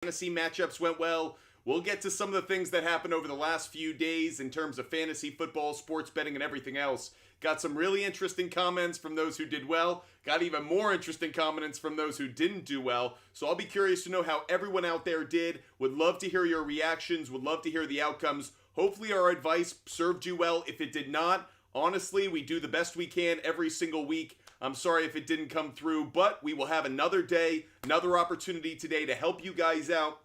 fantasy matchups went well. We'll get to some of the things that happened over the last few days in terms of fantasy football, sports betting, and everything else. Got some really interesting comments from those who did well. Got even more interesting comments from those who didn't do well. So I'll be curious to know how everyone out there did. Would love to hear your reactions. Would love to hear the outcomes. Hopefully our advice served you well. If it did not, honestly, we do the best we can every single week. I'm sorry if it didn't come through, but we will have another day, another opportunity today to help you guys out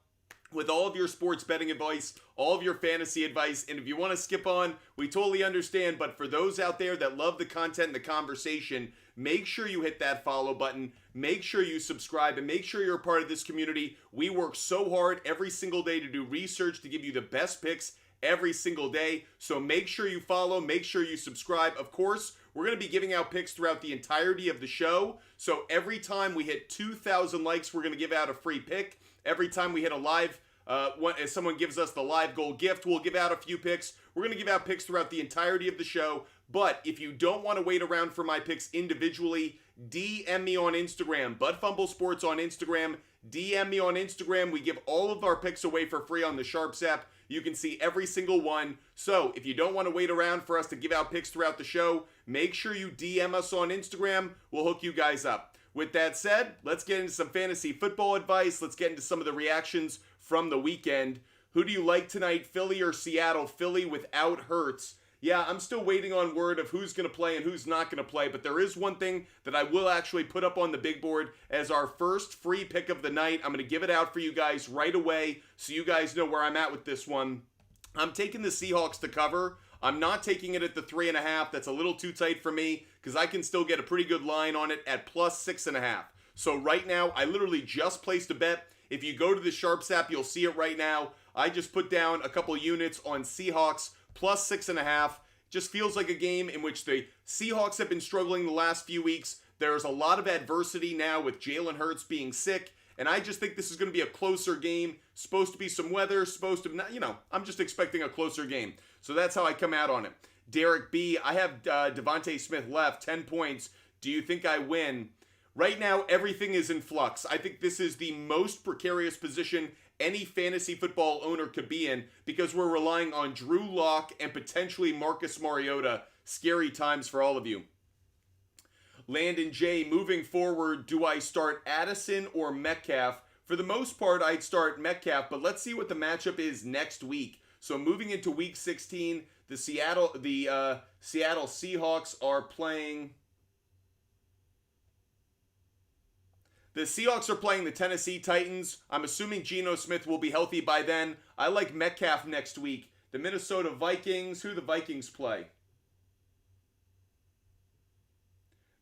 with all of your sports betting advice, all of your fantasy advice. And if you want to skip on, we totally understand. But for those out there that love the content and the conversation, make sure you hit that follow button. Make sure you subscribe and make sure you're a part of this community. We work so hard every single day to do research to give you the best picks every single day. So make sure you follow, make sure you subscribe. Of course, we're going to be giving out picks throughout the entirety of the show. So every time we hit 2,000 likes, we're going to give out a free pick. Every time we hit a live, if someone gives us the live goal gift, we'll give out a few picks. We're going to give out picks throughout the entirety of the show. But if you don't want to wait around for my picks individually, DM me on Instagram, Bud Fumble Sports on Instagram. DM me on Instagram. We give all of our picks away for free on the SHARPZ app. You can see every single one. So if you don't want to wait around for us to give out picks throughout the show, make sure you DM us on Instagram. We'll hook you guys up. With that said, let's get into some fantasy football advice. Let's get into some of the reactions from the weekend. Who do you like tonight, Philly or Seattle? Philly without Hurts. Yeah, I'm still waiting on word of who's going to play and who's not going to play, but there is one thing that I will actually put up on the big board as our first free pick of the night. I'm going to give it out for you guys right away so you guys know where I'm at with this one. I'm taking the Seahawks to cover. I'm not taking it at the 3.5. That's a little too tight for me because I can still get a pretty good line on it at plus 6.5. So right now, I literally just placed a bet. If you go to the SHARPZ app, you'll see it right now. I just put down a couple units on Seahawks plus 6.5. Just feels like a game in which the Seahawks have been struggling the last few weeks. There's a lot of adversity now with Jalen Hurts being sick. And I just think this is going to be a closer game. Supposed to be some weather, supposed to not, I'm just expecting a closer game. So that's how I come out on it. Derek B, I have Devontae Smith left, 10 points. Do you think I win? Right now, everything is in flux. I think this is the most precarious position any fantasy football owner could be in because we're relying on Drew Lock and potentially Marcus Mariota. Scary times for all of you. Landon J, moving forward, do I start Addison or Metcalf? For the most part, I'd start Metcalf, but let's see what the matchup is next week. So moving into week 16, the Seattle Seahawks are playing... The Seahawks are playing the Tennessee Titans. I'm assuming Geno Smith will be healthy by then. I like Metcalf next week. The Minnesota Vikings. Who do the Vikings play?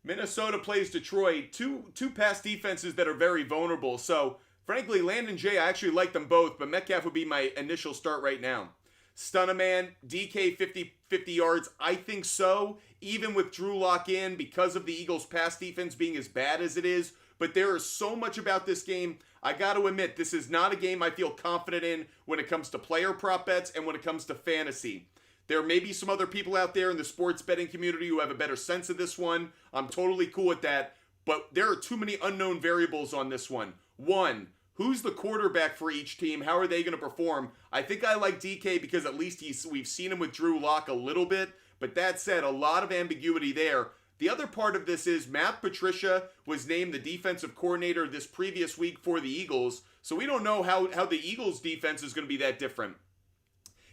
Minnesota plays Detroit. Two pass defenses that are very vulnerable. So, frankly, Landon J, I actually like them both, but Metcalf would be my initial start right now. Stunaman, DK 50 yards. I think so, even with Drew Lock in because of the Eagles' pass defense being as bad as it is. But there is so much about this game. I got to admit, this is not a game I feel confident in when it comes to player prop bets and when it comes to fantasy. There may be some other people out there in the sports betting community who have a better sense of this one. I'm totally cool with that. But there are too many unknown variables on this one. One, who's the quarterback for each team? How are they going to perform? I think I like DK because at least we've seen him with Drew Lock a little bit. But that said, a lot of ambiguity there. The other part of this is Matt Patricia was named the defensive coordinator this previous week for the Eagles. So we don't know how the Eagles defense is going to be that different.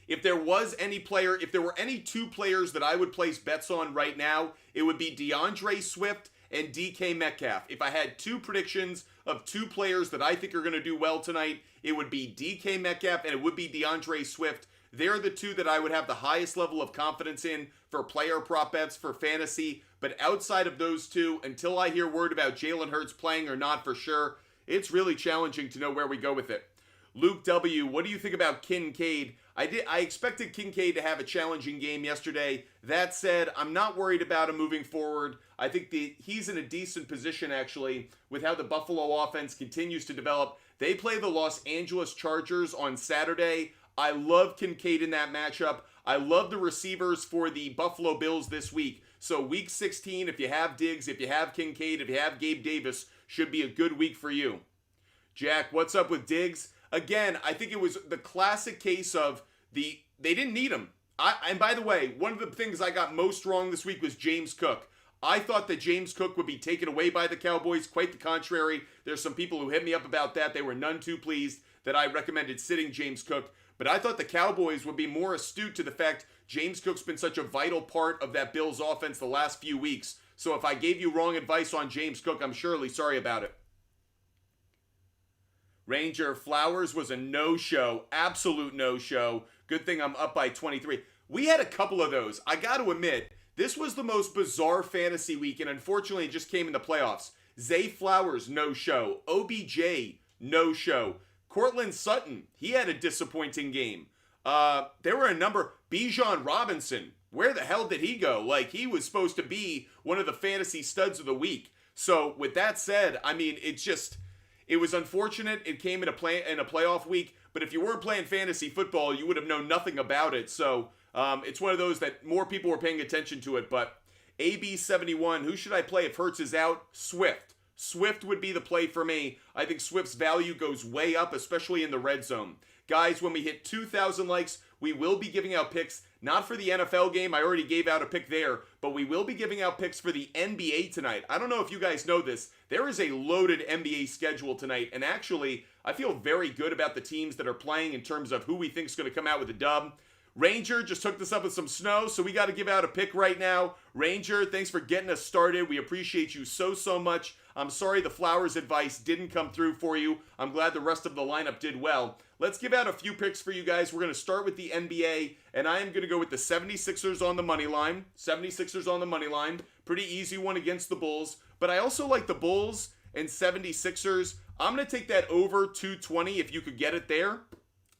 If there was any player, if there were any two players that I would place bets on right now, it would be DeAndre Swift and DK Metcalf. If I had two predictions of two players that I think are going to do well tonight, it would be DK Metcalf and it would be DeAndre Swift. They're the two that I would have the highest level of confidence in for player prop bets, for fantasy. But outside of those two, until I hear word about Jalen Hurts playing or not for sure, it's really challenging to know where we go with it. Luke W., what do you think about Kincaid? I expected Kincaid to have a challenging game yesterday. That said, I'm not worried about him moving forward. I think he's in a decent position, actually, with how the Buffalo offense continues to develop. They play the Los Angeles Chargers on Saturday. I love Kincaid in that matchup. I love the receivers for the Buffalo Bills this week. So week 16, if you have Diggs, if you have Kincaid, if you have Gabe Davis, should be a good week for you. Jack, what's up with Diggs? again, I think it was the classic case of they didn't need him. And by the way, one of the things I got most wrong this week was James Cook. I thought that James Cook would be taken away by the Cowboys. Quite the contrary. There's some people who hit me up about that. They were none too pleased that I recommended sitting James Cook. But I thought the Cowboys would be more astute to the fact James Cook's been such a vital part of that Bills offense the last few weeks. So if I gave you wrong advice on James Cook, I'm surely sorry about it. Ranger Flowers was a no-show. Absolute no-show. Good thing I'm up by 23. We had a couple of those. I got to admit, this was the most bizarre fantasy week, and unfortunately it just came in the playoffs. Zay Flowers, no-show. OBJ, no-show. Cortland Sutton, he had a disappointing game. There were a number. Bijan Robinson, where the hell did he go? Like, he was supposed to be one of the fantasy studs of the week. So, with that said, I mean, it was unfortunate. It came in a playoff week, but if you weren't playing fantasy football, you would have known nothing about it. So, it's one of those that more people were paying attention to it. But AB71, who should I play if Hurts is out? Swift. Swift would be the play for me. I think Swift's value goes way up, especially in the red zone. Guys, when we hit 2,000 likes, we will be giving out picks, not for the NFL game. I already gave out a pick there, but we will be giving out picks for the NBA tonight. I don't know if you guys know this. There is a loaded NBA schedule tonight, and actually, I feel very good about the teams that are playing in terms of who we think is going to come out with a dub. Ranger just hooked us up with some snow, so we got to give out a pick right now. Ranger, thanks for getting us started. We appreciate you so much. I'm sorry the Flowers advice didn't come through for you. I'm glad the rest of the lineup did well. Let's give out a few picks for you guys. We're going to start with the NBA, and I am going to go with the 76ers on the money line. 76ers on the money line. Pretty easy one against the Bulls. But I also like the Bulls and 76ers. I'm going to take that over 220 if you could get it there.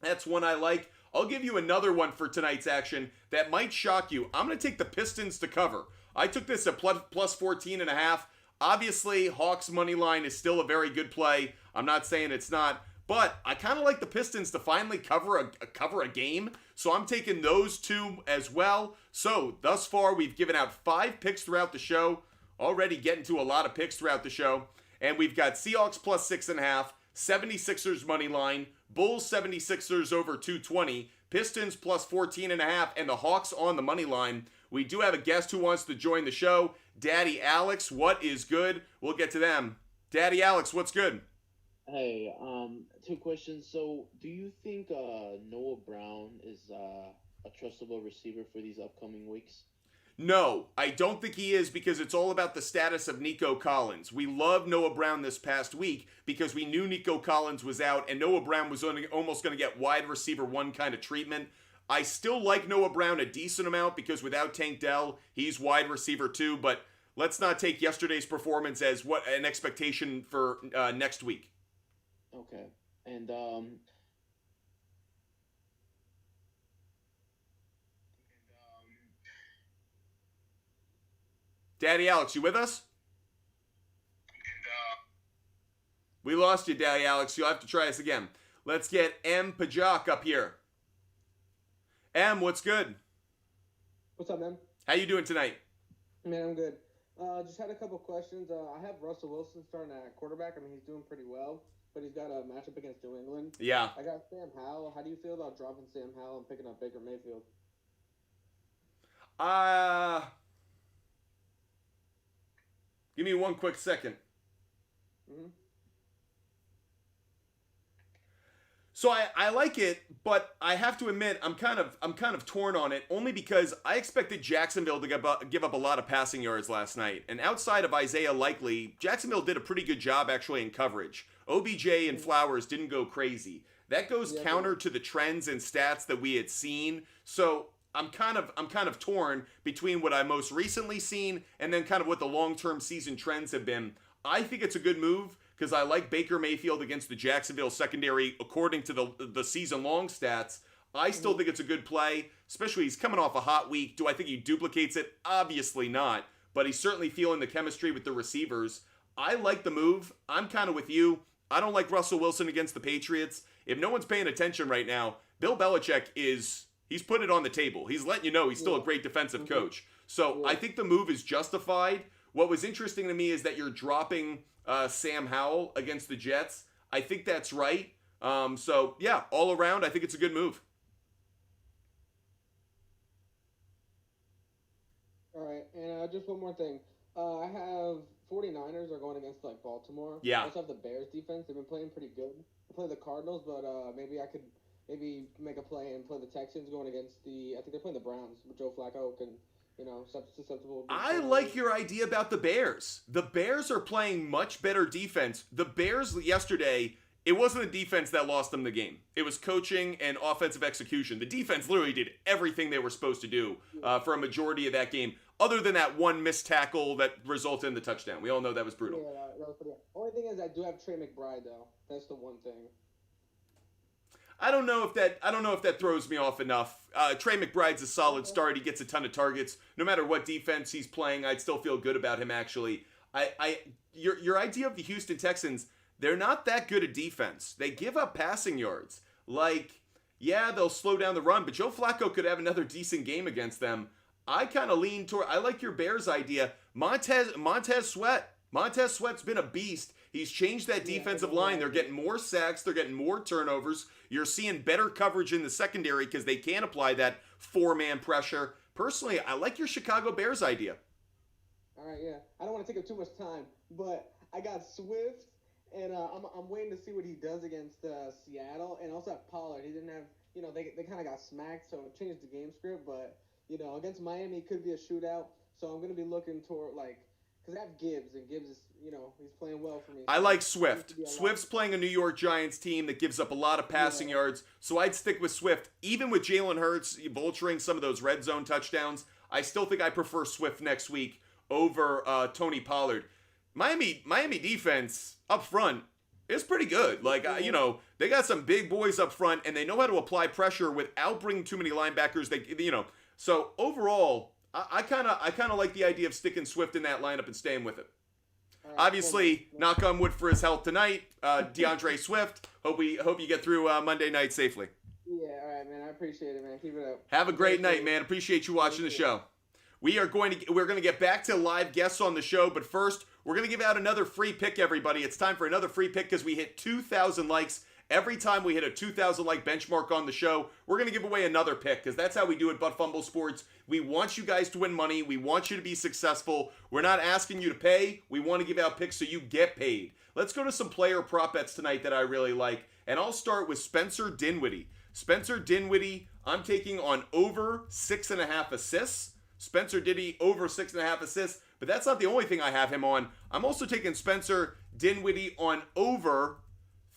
That's one I like. I'll give you another one for tonight's action that might shock you. I'm going to take the Pistons to cover. I took this at plus 14.5. Obviously, Hawks money line is still a very good play. I'm not saying it's not, but I kind of like the Pistons to finally cover a game. So I'm taking those two as well. So thus far, we've given out 5 picks throughout the show. Already getting to a lot of picks throughout the show. And we've got Seahawks plus 6.5, 76ers money line, Bulls 76ers over 220, Pistons plus 14.5, and the Hawks on the money line. We do have a guest who wants to join the show. Daddy Alex, what is good? We'll get to them. Daddy Alex, what's good? Hey, 2 questions. So, do you think Noah Brown is a trustable receiver for these upcoming weeks? No, I don't think he is, because it's all about the status of Nico Collins. We loved Noah Brown this past week because we knew Nico Collins was out and Noah Brown was almost going to get wide receiver 1 kind of treatment. I still like Noah Brown a decent amount because without Tank Dell, he's wide receiver 2, but let's not take yesterday's performance as what an expectation for next week. Okay. And Daddy Alex, you with us? We lost you, Daddy Alex. You'll have to try us again. Let's get M. Pajak up here. M, what's good? What's up, man? How you doing tonight? Man, I'm good. Just had a couple questions. I have Russell Wilson starting at quarterback. I mean, he's doing pretty well, but he's got a matchup against New England. Yeah. I got Sam Howell. How do you feel about dropping Sam Howell and picking up Baker Mayfield? Give me one quick second. Mm-hmm. So I like it, but I have to admit I'm kind of torn on it, only because I expected Jacksonville to give up a lot of passing yards last night, and outside of Isaiah Likely, Jacksonville did a pretty good job actually in coverage. OBJ and Flowers didn't go crazy. That goes counter to the trends and stats that we had seen. So I'm kind of torn between what I most recently seen and then kind of what the long-term season trends have been. I think it's a good move because I like Baker Mayfield against the Jacksonville secondary according to the season-long stats. I still think it's a good play, especially he's coming off a hot week. Do I think he duplicates it? Obviously not, but he's certainly feeling the chemistry with the receivers. I like the move. I'm kind of with you. I don't like Russell Wilson against the Patriots. If no one's paying attention right now, Bill Belichick he's put it on the table. He's letting you know he's still a great defensive coach. So I think the move is justified. What was interesting to me is that you're dropping Sam Howell against the Jets. I think that's right. So, yeah, all around, I think it's a good move. All right, and just one more thing. I have 49ers are going against like Baltimore. Yeah. I also have the Bears defense. They've been playing pretty good. I play the Cardinals, but maybe I could make a play and play the Texans going against the. I think they're playing the Browns with Joe Flacco can susceptible. I like your idea about the Bears. The Bears are playing much better defense. The Bears yesterday, it wasn't the defense that lost them the game. It was coaching and offensive execution. The defense literally did everything they were supposed to do for a majority of that game, other than that one missed tackle that resulted in the touchdown. We all know that was brutal. Yeah, that was pretty. Only thing is, I do have Trey McBride though. That's the one thing. I don't know if that throws me off enough. Trey McBride's a solid start. He gets a ton of targets. No matter what defense he's playing, I'd still feel good about him. Actually, your idea of the Houston Texans, they're not that good at defense. They give up passing yards. Like, yeah, they'll slow down the run, but Joe Flacco could have another decent game against them. I kind of lean toward. I like your Bears idea. Montez Sweat. Montez Sweat's been a beast. He's changed that defensive line. They're getting more sacks. They're getting more turnovers. You're seeing better coverage in the secondary because they can apply that four-man pressure. Personally, I like your Chicago Bears idea. All right, yeah. I don't want to take up too much time, but I got Swift, and I'm waiting to see what he does against Seattle, and also have Pollard. He didn't have, they kind of got smacked, so it changed the game script. But against Miami, it could be a shootout. So I'm gonna be looking toward because I have Gibbs, and Gibbs is, he's playing well for me. I like Swift. Swift's playing a New York Giants team that gives up a lot of passing yards, so I'd stick with Swift. Even with Jalen Hurts vulturing some of those red zone touchdowns, I still think I prefer Swift next week over Tony Pollard. Miami defense up front is pretty good. They got some big boys up front, and they know how to apply pressure without bringing too many linebackers. So overall, I kind of like the idea of sticking Swift in that lineup and staying with it. Right, obviously, knock on wood for his health tonight, DeAndre Swift. Hope you get through Monday night safely. Yeah, all right, man. I appreciate it, man. Keep it up. Have a great night, man. Appreciate you watching the show. We're going to get back to live guests on the show, but first, we're going to give out another free pick, everybody. It's time for another free pick because we hit 2,000 likes. Every time we hit a 2,000 like benchmark on the show, we're going to give away another pick because that's how we do it, Butt Fumble Sports. We want you guys to win money. We want you to be successful. We're not asking you to pay. We want to give out picks so you get paid. Let's go to some player prop bets tonight that I really like, and I'll start with Spencer Dinwiddie. Spencer Dinwiddie, I'm taking on over 6.5 assists. Spencer Dinwiddie over 6.5 assists, but that's not the only thing I have him on. I'm also taking Spencer Dinwiddie on over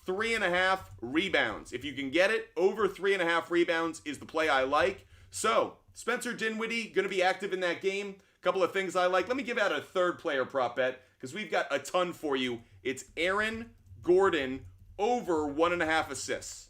3.5 rebounds. If you can get it, over 3.5 rebounds is the play I like. So, Spencer Dinwiddie, going to be active in that game. A couple of things I like. Let me give out a third player prop bet because we've got a ton for you. It's Aaron Gordon over 1.5 assists.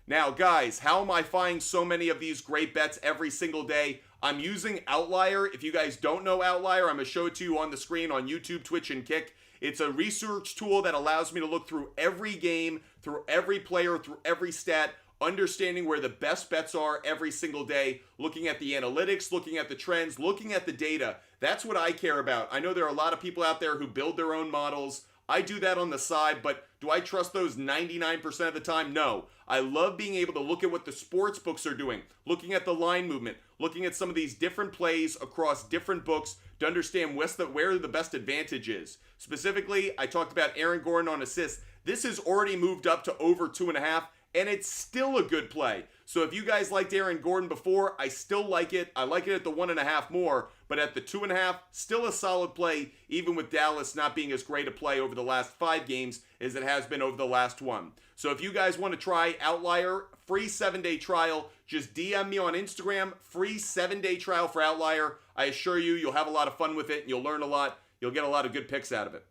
Now, guys, how am I finding so many of these great bets every single day? I'm using Outlier. If you guys don't know Outlier, I'm going to show it to you on the screen on YouTube, Twitch, and Kick. It's a research tool that allows me to look through every game, through every player, through every stat, understanding where the best bets are every single day, looking at the analytics, looking at the trends, looking at the data. That's what I care about. I know there are a lot of people out there who build their own models. I do that on the side, but do I trust those 99% of the time? No. I love being able to look at what the sports books are doing, looking at the line movement, looking at some of these different plays across different books to understand where the best advantage is. Specifically, I talked about Aaron Gordon on assists. This has already moved up to over 2.5, and it's still a good play. So if you guys liked Aaron Gordon before, I still like it. I like it at the 1.5 more, but at the 2.5, still a solid play, even with Dallas not being as great a play over the last 5 games as it has been over the last one. So if you guys want to try Outlier, free 7-day trial, just DM me on Instagram, free 7-day trial for Outlier. I assure you, you'll have a lot of fun with it, and you'll learn a lot. You'll get a lot of good picks out of it.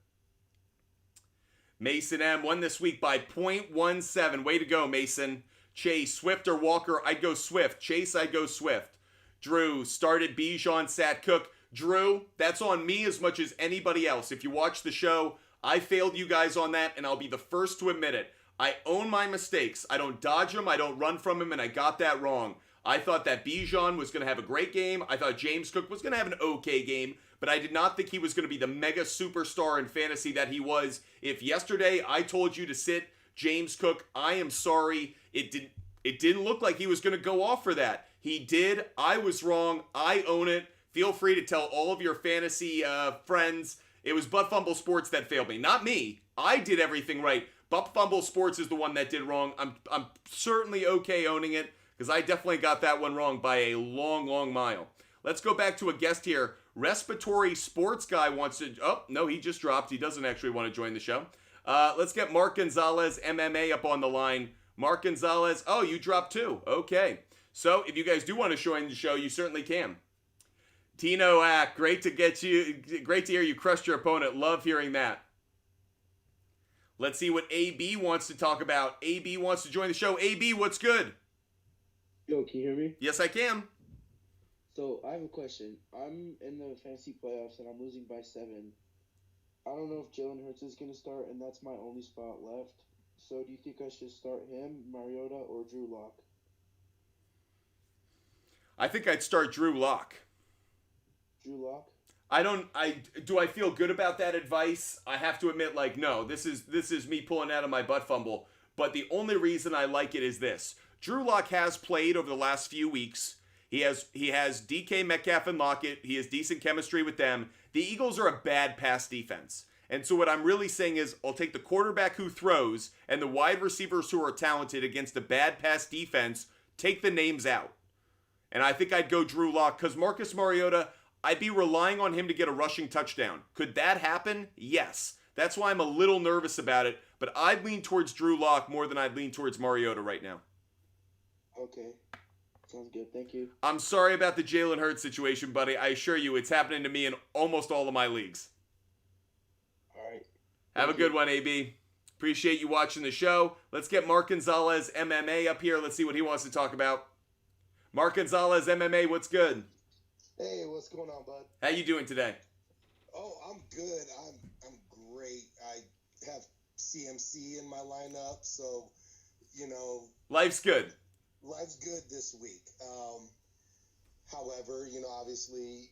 Mason M won this week by 0.17. Way to go, Mason. Chase, Swift or Walker? I'd go Swift. Chase, I'd go Swift. Drew, started Bijan, sat Cook. Drew, that's on me as much as anybody else. If you watch the show, I failed you guys on that, and I'll be the first to admit it. I own my mistakes. I don't dodge them. I don't run from him, and I got that wrong. I thought that Bijan was going to have a great game. I thought James Cook was going to have an okay game, but I did not think he was going to be the mega superstar in fantasy that he was. If yesterday I told you to sit James Cook, I am sorry. It didn't look like he was going to go off for that. He did. I was wrong. I own it. Feel free to tell all of your fantasy friends it was Butt Fumble Sports that failed me. Not me. I did everything right. Butt Fumble Sports is the one that did wrong. I'm certainly okay owning it because I definitely got that one wrong by a long, long mile. Let's go back to a guest here. Respiratory Sports Guy wants to... Oh, no, he just dropped. He doesn't actually want to join the show. Let's get Mark Gonzalez, MMA, up on the line. Mark Gonzalez. Oh, you dropped too. Okay. So if you guys do want to join the show, you certainly can. Tino Ack, great to hear you crushed your opponent. Love hearing that. Let's see what AB wants to talk about. AB wants to join the show. AB, what's good? Yo, can you hear me? Yes, I can. So, I have a question. I'm in the fantasy playoffs, and I'm losing by 7. I don't know if Jalen Hurts is going to start, and that's my only spot left. So, do you think I should start him, Mariota, or Drew Lock? I think I'd start Drew Lock. Drew Lock? Do I feel good about that advice? I have to admit, no, this is me pulling out of my butt fumble. But the only reason I like it is this. Drew Lock has played over the last few weeks. He has DK Metcalf and Lockett. He has decent chemistry with them. The Eagles are a bad pass defense. And so what I'm really saying is I'll take the quarterback who throws and the wide receivers who are talented against a bad pass defense, take the names out. And I think I'd go Drew Lock because Marcus Mariota, I'd be relying on him to get a rushing touchdown. Could that happen? Yes. That's why I'm a little nervous about it. But I'd lean towards Drew Lock more than I'd lean towards Mariota right now. Okay. Sounds good. Thank you. I'm sorry about the Jalen Hurts situation, buddy. I assure you it's happening to me in almost all of my leagues. All right. Have a good one, AB. Appreciate you watching the show. Let's get Mark Gonzalez, MMA, up here. Let's see what he wants to talk about. Mark Gonzalez, MMA, what's good? Hey, what's going on, bud? How you doing today? Oh, I'm good. I'm great. I have CMC in my lineup, so Life's good. Life's good this week. However, obviously,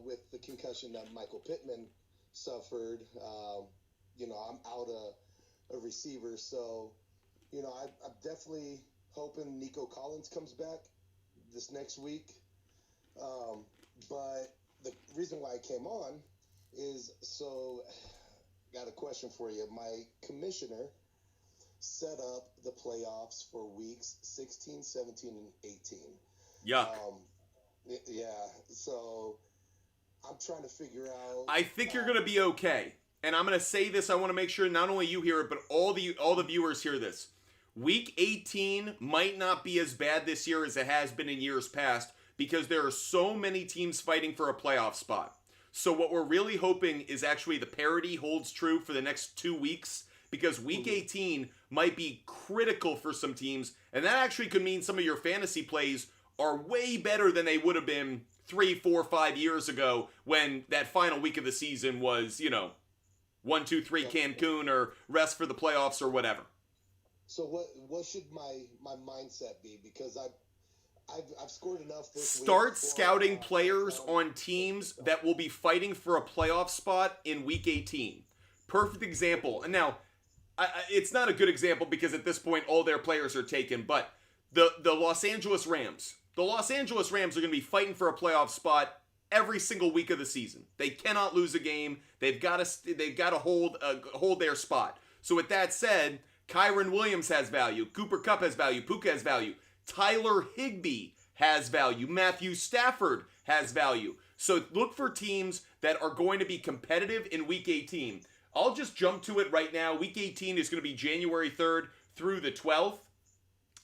with the concussion that Michael Pittman suffered, I'm out a receiver, so I'm definitely hoping Nico Collins comes back this next week. But the reason why I came on is got a question for you. My commissioner set up the playoffs for weeks 16, 17, and 18. Yuck. Yeah, so I'm trying to figure out. I think you're going to be okay. And I'm going to say this, I want to make sure not only you hear it, but all the viewers hear this. Week 18 might not be as bad this year as it has been in years past because there are so many teams fighting for a playoff spot. So what we're really hoping is actually the parity holds true for the next 2 weeks because week 18 might be critical for some teams, and that actually could mean some of your fantasy plays are way better than they would have been 3, 4, 5 years ago when that final week of the season was, 1, 2, 3 Cancun or rest for the playoffs or whatever. So what should my mindset be? Because I've scored enough this week. Start scouting players on teams that will be fighting for a playoff spot in week 18. Perfect example. And now, it's not a good example because at this point all their players are taken, but the Los Angeles Rams. The Los Angeles Rams are going to be fighting for a playoff spot every single week of the season. They cannot lose a game. They've got to hold their spot. So with that said, Kyron Williams has value. Cooper Kupp has value. Puka has value. Tyler Higbee has value. Matthew Stafford has value. So look for teams that are going to be competitive in Week 18. I'll just jump to it right now. Week 18 is going to be January 3rd through the 12th.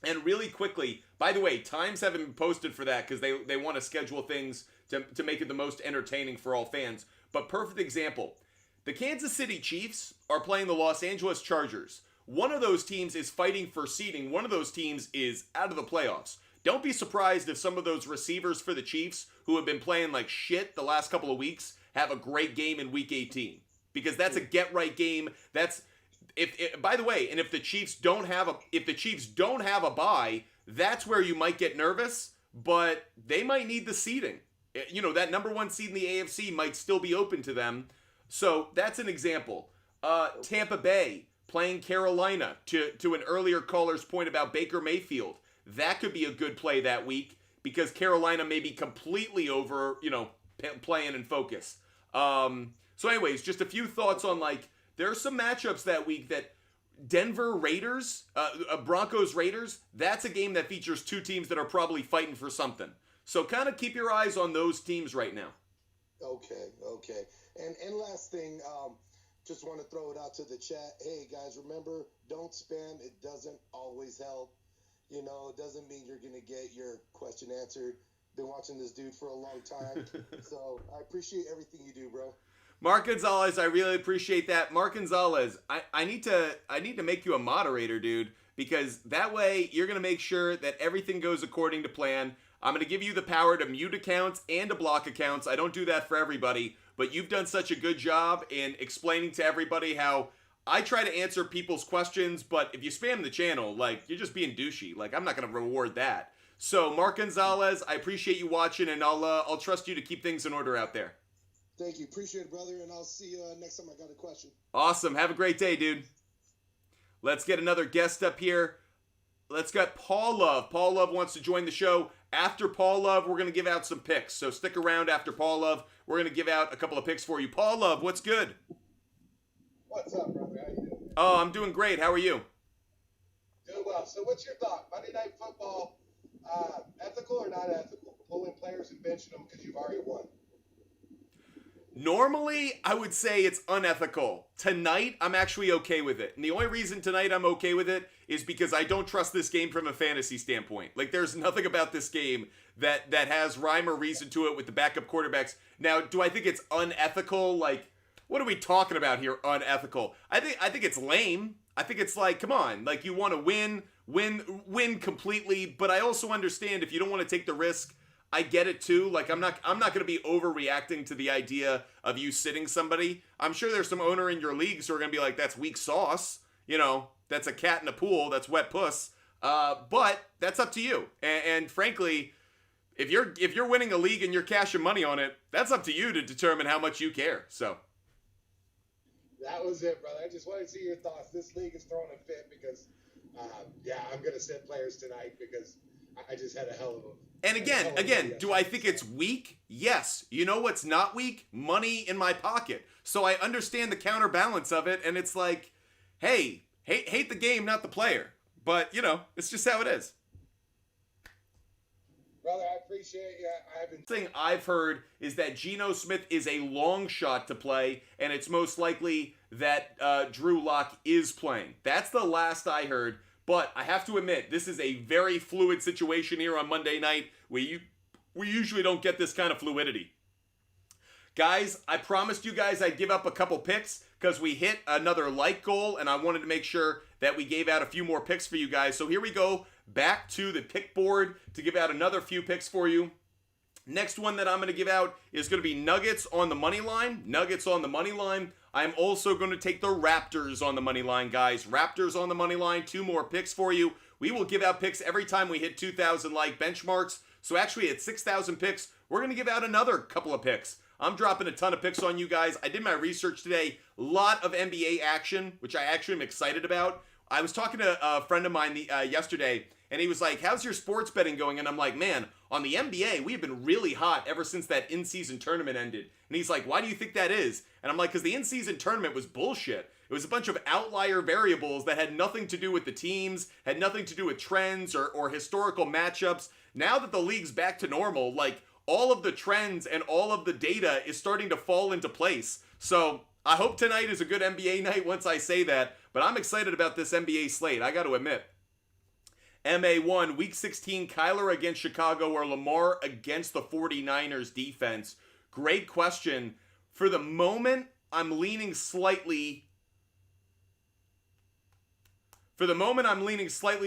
And really quickly, by the way, times haven't been posted for that because they want to schedule things to make it the most entertaining for all fans. But perfect example. The Kansas City Chiefs are playing the Los Angeles Chargers. One of those teams is fighting for seeding. One of those teams is out of the playoffs. Don't be surprised if some of those receivers for the Chiefs who have been playing like shit the last couple of weeks have a great game in Week 18. Because that's a get-right game. By the way, and if the Chiefs don't have a bye, that's where you might get nervous, but they might need the seeding. That number 1 seed in the AFC might still be open to them. So that's an example. Tampa Bay playing Carolina, to an earlier caller's point about Baker Mayfield. That could be a good play that week because Carolina may be completely over, playing in focus. So anyways, just a few thoughts on, like, there are some matchups that week that Denver Raiders, Broncos Raiders, that's a game that features two teams that are probably fighting for something. So kind of keep your eyes on those teams right now. Okay. And last thing, just want to throw it out to the chat. Hey, guys, remember, don't spam. It doesn't always help. It doesn't mean you're going to get your question answered. Been watching this dude for a long time. So I appreciate everything you do, bro. Mark Gonzalez, I really appreciate that. Mark Gonzalez, I need to make you a moderator, dude, because that way you're going to make sure that everything goes according to plan. I'm going to give you the power to mute accounts and to block accounts. I don't do that for everybody, but you've done such a good job in explaining to everybody how I try to answer people's questions, but if you spam the channel, like, you're just being douchey. Like, I'm not going to reward that. So, Mark Gonzalez, I appreciate you watching, and I'll trust you to keep things in order out there. Thank you. Appreciate it, brother, and I'll see you next time I got a question. Awesome. Have a great day, dude. Let's get another guest up here. Let's get Paul Love. Paul Love wants to join the show. After Paul Love, we're going to give out some picks. So stick around after Paul Love. We're going to give out a couple of picks for you. Paul Love, what's good? What's up, brother? How you doing? Oh, I'm doing great. How are you? Doing well. So what's your thought? Monday Night Football, ethical or not ethical? Pulling players and benching them because you've already won. Normally, I would say it's unethical. Tonight, I'm actually okay with it. And the only reason tonight I'm okay with it is because I don't trust this game from a fantasy standpoint. Like, there's nothing about this game that has rhyme or reason to it with the backup quarterbacks. Now, do I think it's unethical? Like, what are we talking about here, unethical? I think it's lame. I think it's like, come on. Like, you want to win completely. But I also understand if you don't want to take the risk, I get it too. Like, I'm not going to be overreacting to the idea of you sitting somebody. I'm sure there's some owner in your leagues who are going to be like, that's weak sauce. That's a cat in a pool. That's wet puss. But that's up to you. And frankly, if you're winning a league and you're cashing money on it, that's up to you to determine how much you care. So That was it, brother. I just wanted to see your thoughts. This league is throwing a fit because, I'm going to sit players tonight because I just had a hell of a... And again, do I think it's weak? Yes. You know what's not weak? Money in my pocket. So I understand the counterbalance of it, and it's like, hey, hate the game, not the player. But, it's just how it is. Brother, I appreciate you. Thing I've heard is that Geno Smith is a long shot to play, and it's most likely that Drew Lock is playing. That's the last I heard. But I have to admit, this is a very fluid situation here on Monday night. We usually don't get this kind of fluidity. Guys, I promised you guys I'd give up a couple picks because we hit another like goal, and I wanted to make sure that we gave out a few more picks for you guys. So here we go, back to the pick board to give out another few picks for you. Next one that I'm going to give out is going to be Nuggets on the money line. Nuggets on the money line. I'm also going to take the Raptors on the money line, guys. Raptors on the money line. 2 more picks for you. We will give out picks every time we hit 2,000 like benchmarks. So actually at 6,000 picks, we're going to give out another couple of picks. I'm dropping a ton of picks on you guys. I did my research today. A lot of NBA action, which I actually am excited about. I was talking to a friend of mine yesterday, and he was like, how's your sports betting going? And I'm like, man, on the NBA, we have been really hot ever since that in-season tournament ended. And he's like, why do you think that is? And I'm like, because the in-season tournament was bullshit. It was a bunch of outlier variables that had nothing to do with the teams, had nothing to do with trends or historical matchups. Now that the league's back to normal, like, all of the trends and all of the data is starting to fall into place. So I hope tonight is a good NBA night once I say that, but I'm excited about this NBA slate, I got to admit. MA1, Week 16, Kyler against Chicago or Lamar against the 49ers defense. Great question. For the moment, I'm leaning slightly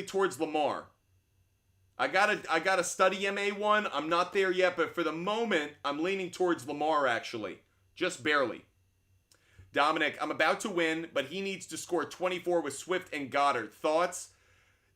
towards Lamar. I gotta study MA1. I'm not there yet, but for the moment, I'm leaning towards Lamar, actually. Just barely. Dominic, I'm about to win, but he needs to score 24 with Swift and Goddard. Thoughts?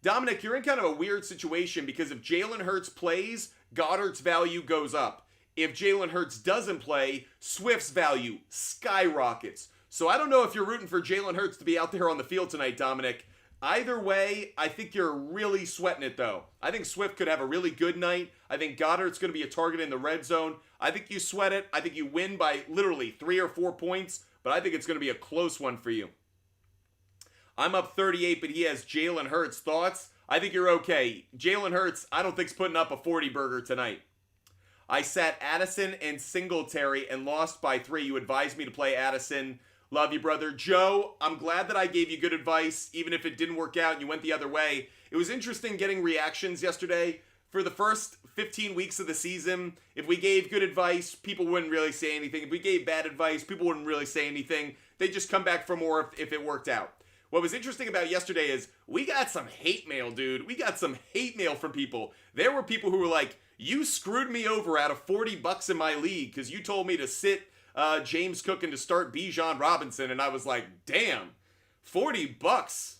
Dominic, you're in kind of a weird situation because if Jalen Hurts plays, Goddard's value goes up. If Jalen Hurts doesn't play, Swift's value skyrockets. So I don't know if you're rooting for Jalen Hurts to be out there on the field tonight, Dominic. Either way, I think you're really sweating it, though. I think Swift could have a really good night. I think Goddard's going to be a target in the red zone. I think you sweat it. I think you win by literally 3 or 4 points, but I think it's going to be a close one for you. I'm up 38, but he has Jalen Hurts. Thoughts? I think you're okay. Jalen Hurts, I don't think's putting up a 40-burger tonight. I sat Addison and Singletary and lost by 3. You advised me to play Addison. Love you, brother. Joe, I'm glad that I gave you good advice, even if it didn't work out and you went the other way. It was interesting getting reactions yesterday. For the first 15 weeks of the season, if we gave good advice, people wouldn't really say anything. If we gave bad advice, people wouldn't really say anything. They'd just come back for more if it worked out. What was interesting about yesterday is we got some hate mail, dude. We got some hate mail from people. There were people who were like, you screwed me over out of $40 in my league because you told me to sit James Cook and to start Bijan Robinson. And I was like, damn, $40.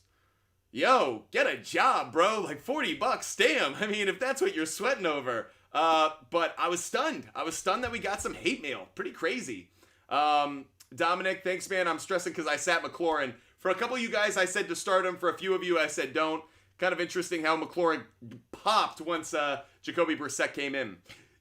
Yo, get a job, bro. Like $40, damn. I mean, if that's what you're sweating over. But I was stunned. I was stunned that we got some hate mail. Pretty crazy. Dominic, thanks, man. I'm stressing because I sat McLaurin. For a couple of you guys, I said to start him. For a few of you, I said don't. Kind of interesting how McLaurin popped once Jacoby Brissett came in.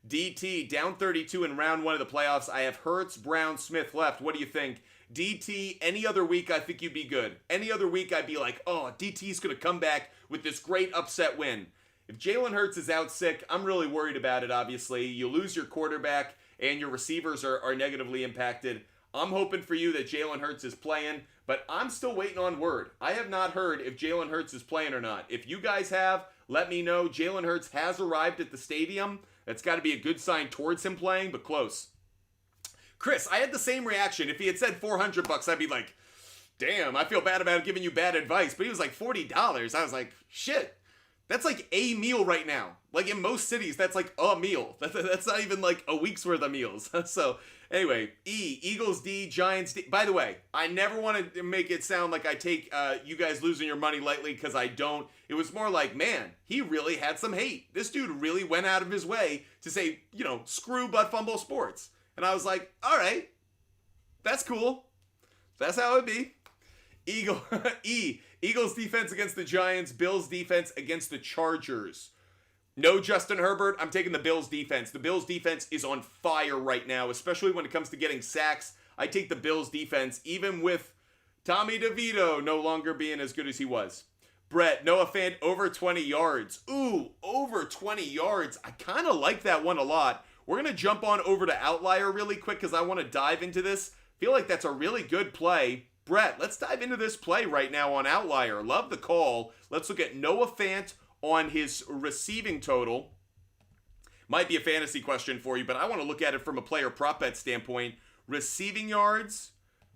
DT, down 32 in round 1 of the playoffs. I have Hurts, Brown, Smith left. What do you think? DT, any other week, I think you'd be good. Any other week, I'd be like, oh, DT's going to come back with this great upset win. If Jalen Hurts is out sick, I'm really worried about it, obviously. You lose your quarterback, and your receivers are negatively impacted. I'm hoping for you that Jalen Hurts is playing, but I'm still waiting on word. I have not heard if Jalen Hurts is playing or not. If you guys have, let me know. Jalen Hurts has arrived at the stadium. That's got to be a good sign towards him playing, but close. Chris, I had the same reaction. If he had said $400, I'd be like, damn, I feel bad about giving you bad advice. But he was like $40. I was like, shit. That's like a meal right now. Like in most cities, that's like a meal. That's not even like a week's worth of meals. So anyway, Eagles D, Giants D. By the way, I never want to make it sound like I take you guys losing your money lightly because I don't. It was more like, man, he really had some hate. This dude really went out of his way to say, screw Butt Fumble Sports. And I was like, all right, that's cool. That's how it be. Eagles defense against the Giants. Bills defense against the Chargers. No Justin Herbert. I'm taking the Bills defense. The Bills defense is on fire right now, especially when it comes to getting sacks. I take the Bills defense, even with Tommy DeVito no longer being as good as he was. Brett, Noah Fant over 20 yards. Ooh, over 20 yards. I kind of like that one a lot. We're going to jump on over to Outlier really quick because I want to dive into this. Feel like that's a really good play. Brett, let's dive into this play right now on Outlier. Love the call. Let's look at Noah Fant on his receiving total. Might be a fantasy question for you, but I want to look at it from a player prop bet standpoint. Receiving yards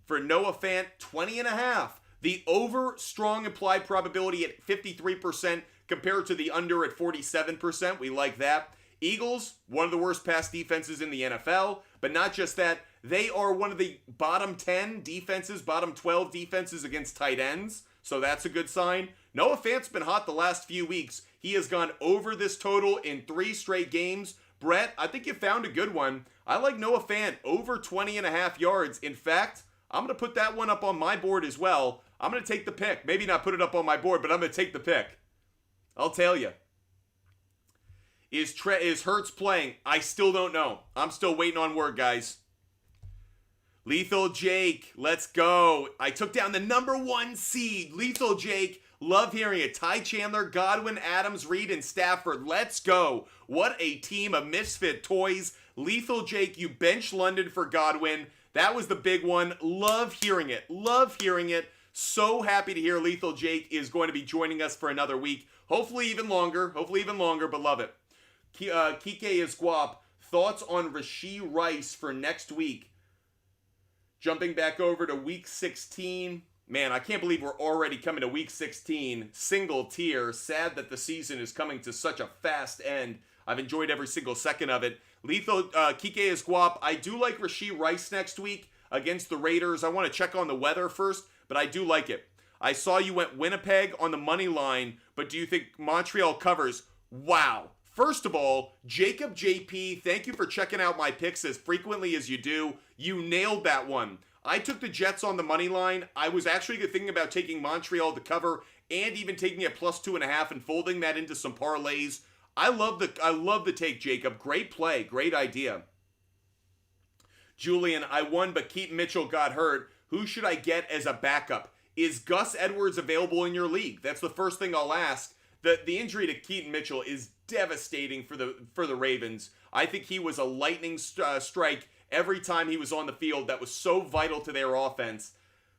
for Noah Fant, 20.5. The over, strong implied probability at 53% compared to the under at 47%. We like that. Eagles, one of the worst pass defenses in the NFL, but not just that, they are one of the bottom 10 defenses, bottom 12 defenses against tight ends, so that's a good sign. Noah Fant's been hot the last few weeks. He has gone over this total in 3 straight games. Brett, I think you found a good one. I like Noah Fant over 20.5 yards. In fact, I'm going to put that one up on my board as well. I'm going to take the pick. Maybe not put it up on my board, but I'm going to take the pick. I'll tell you. Is Hurts playing? I still don't know. I'm still waiting on word, guys. Lethal Jake, let's go. I took down the number 1 seed. Lethal Jake, love hearing it. Ty Chandler, Godwin, Adams, Reed, and Stafford. Let's go. What a team of misfit toys. Lethal Jake, you bench London for Godwin. That was the big one. Love hearing it. Love hearing it. So happy to hear Lethal Jake is going to be joining us for another week. Hopefully even longer, but love it. Kike Isguap, thoughts on Rashee Rice for next week? Jumping back over to week 16. Man, I can't believe we're already coming to week 16. Single tier. Sad that the season is coming to such a fast end. I've enjoyed every single second of it. Lethal, Kike Isguap, I do like Rashee Rice next week against the Raiders. I want to check on the weather first, but I do like it. I saw you went Winnipeg on the money line, but do you think Montreal covers? Wow. First of all, Jacob JP, thank you for checking out my picks as frequently as you do. You nailed that one. I took the Jets on the money line. I was actually thinking about taking Montreal to cover and even taking it plus 2.5 and folding that into some parlays. I love the take, Jacob. Great play. Great idea. Julian, I won, but Keaton Mitchell got hurt. Who should I get as a backup? Is Gus Edwards available in your league? That's the first thing I'll ask. The injury to Keaton Mitchell is devastating for the Ravens. I think he was a lightning strike every time he was on the field. That was so vital to their offense.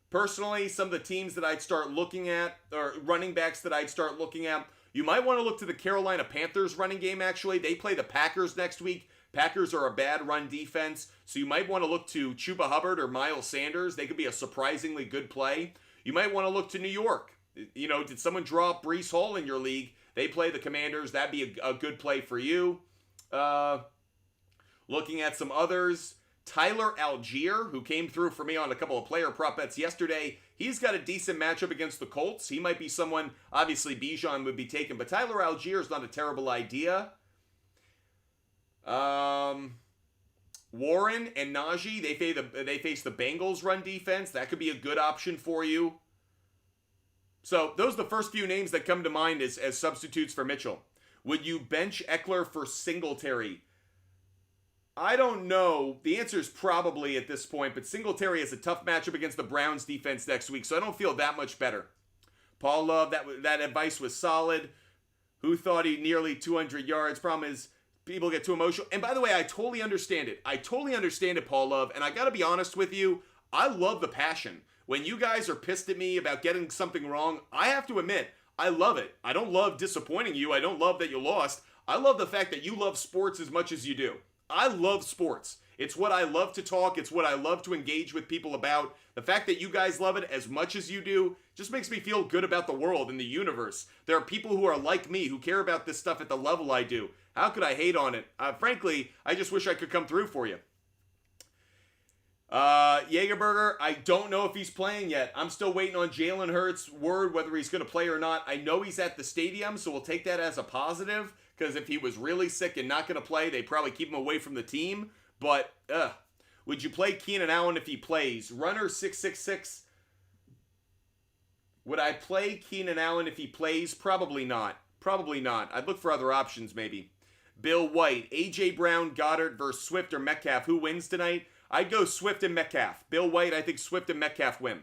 Personally, some of the teams that I'd start looking at, or running backs that I'd start looking at, you might want to look to the Carolina Panthers running game, actually. They play the Packers next week. Packers are a bad run defense, so you might want to look to Chuba Hubbard or Miles Sanders. They could be a surprisingly good play. You might want to look to New York. You know, did someone draw Breece Hall in your league? They play the Commanders. That'd be a good play for you. Looking at some others, Tyler Algier, who came through for me on a couple of player prop bets yesterday, he's got a decent matchup against the Colts. He might be someone, obviously Bijan would be taken, but Tyler Algier is not a terrible idea. Warren and Najee, they face the Bengals run defense. That could be a good option for you. So those are the first few names that come to mind as substitutes for Mitchell. Would you bench Eckler for Singletary? I don't know. The answer is probably at this point, but Singletary has a tough matchup against the Browns defense next week, so I don't feel that much better. Paul Love, that advice was solid. Who thought he nearly 200 yards? Problem is, people get too emotional. And by the way, I totally understand it. I totally understand it, Paul Love. And I got to be honest with you, I love the passion. When you guys are pissed at me about getting something wrong, I have to admit, I love it. I don't love disappointing you. I don't love that you lost. I love the fact that you love sports as much as you do. I love sports. It's what I love to talk. It's what I love to engage with people about. The fact that you guys love it as much as you do just makes me feel good about the world and the universe. There are people who are like me, who care about this stuff at the level I do. How could I hate on it? Frankly, I just wish I could come through for you. Jagerberger, I don't know if he's playing yet. I'm still waiting on Jalen Hurts' word whether he's going to play or not. I know he's at the stadium, so we'll take that as a positive, because if he was really sick and not going to play, they'd probably keep him away from the team. But, would you play Keenan Allen if he plays? Runner 666. Would I play Keenan Allen if he plays? Probably not. Probably not. I'd look for other options, maybe. Bill White, A.J. Brown, Goddard versus Swift or Metcalf. Who wins tonight? I'd go Swift and Metcalf. Bill White, I think Swift and Metcalf win.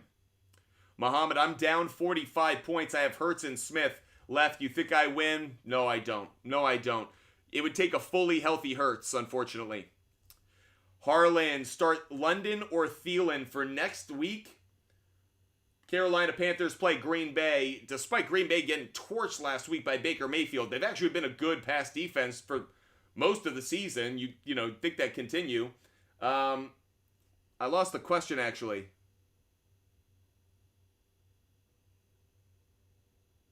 Muhammad, I'm down 45 points. I have Hurts and Smith left. You think I win? No, I don't. No, I don't. It would take a fully healthy Hurts, unfortunately. Harlan, start London or Thielen for next week. Carolina Panthers play Green Bay. Despite Green Bay getting torched last week by Baker Mayfield, they've actually been a good pass defense for most of the season. You know, think that continue. I lost the question, actually.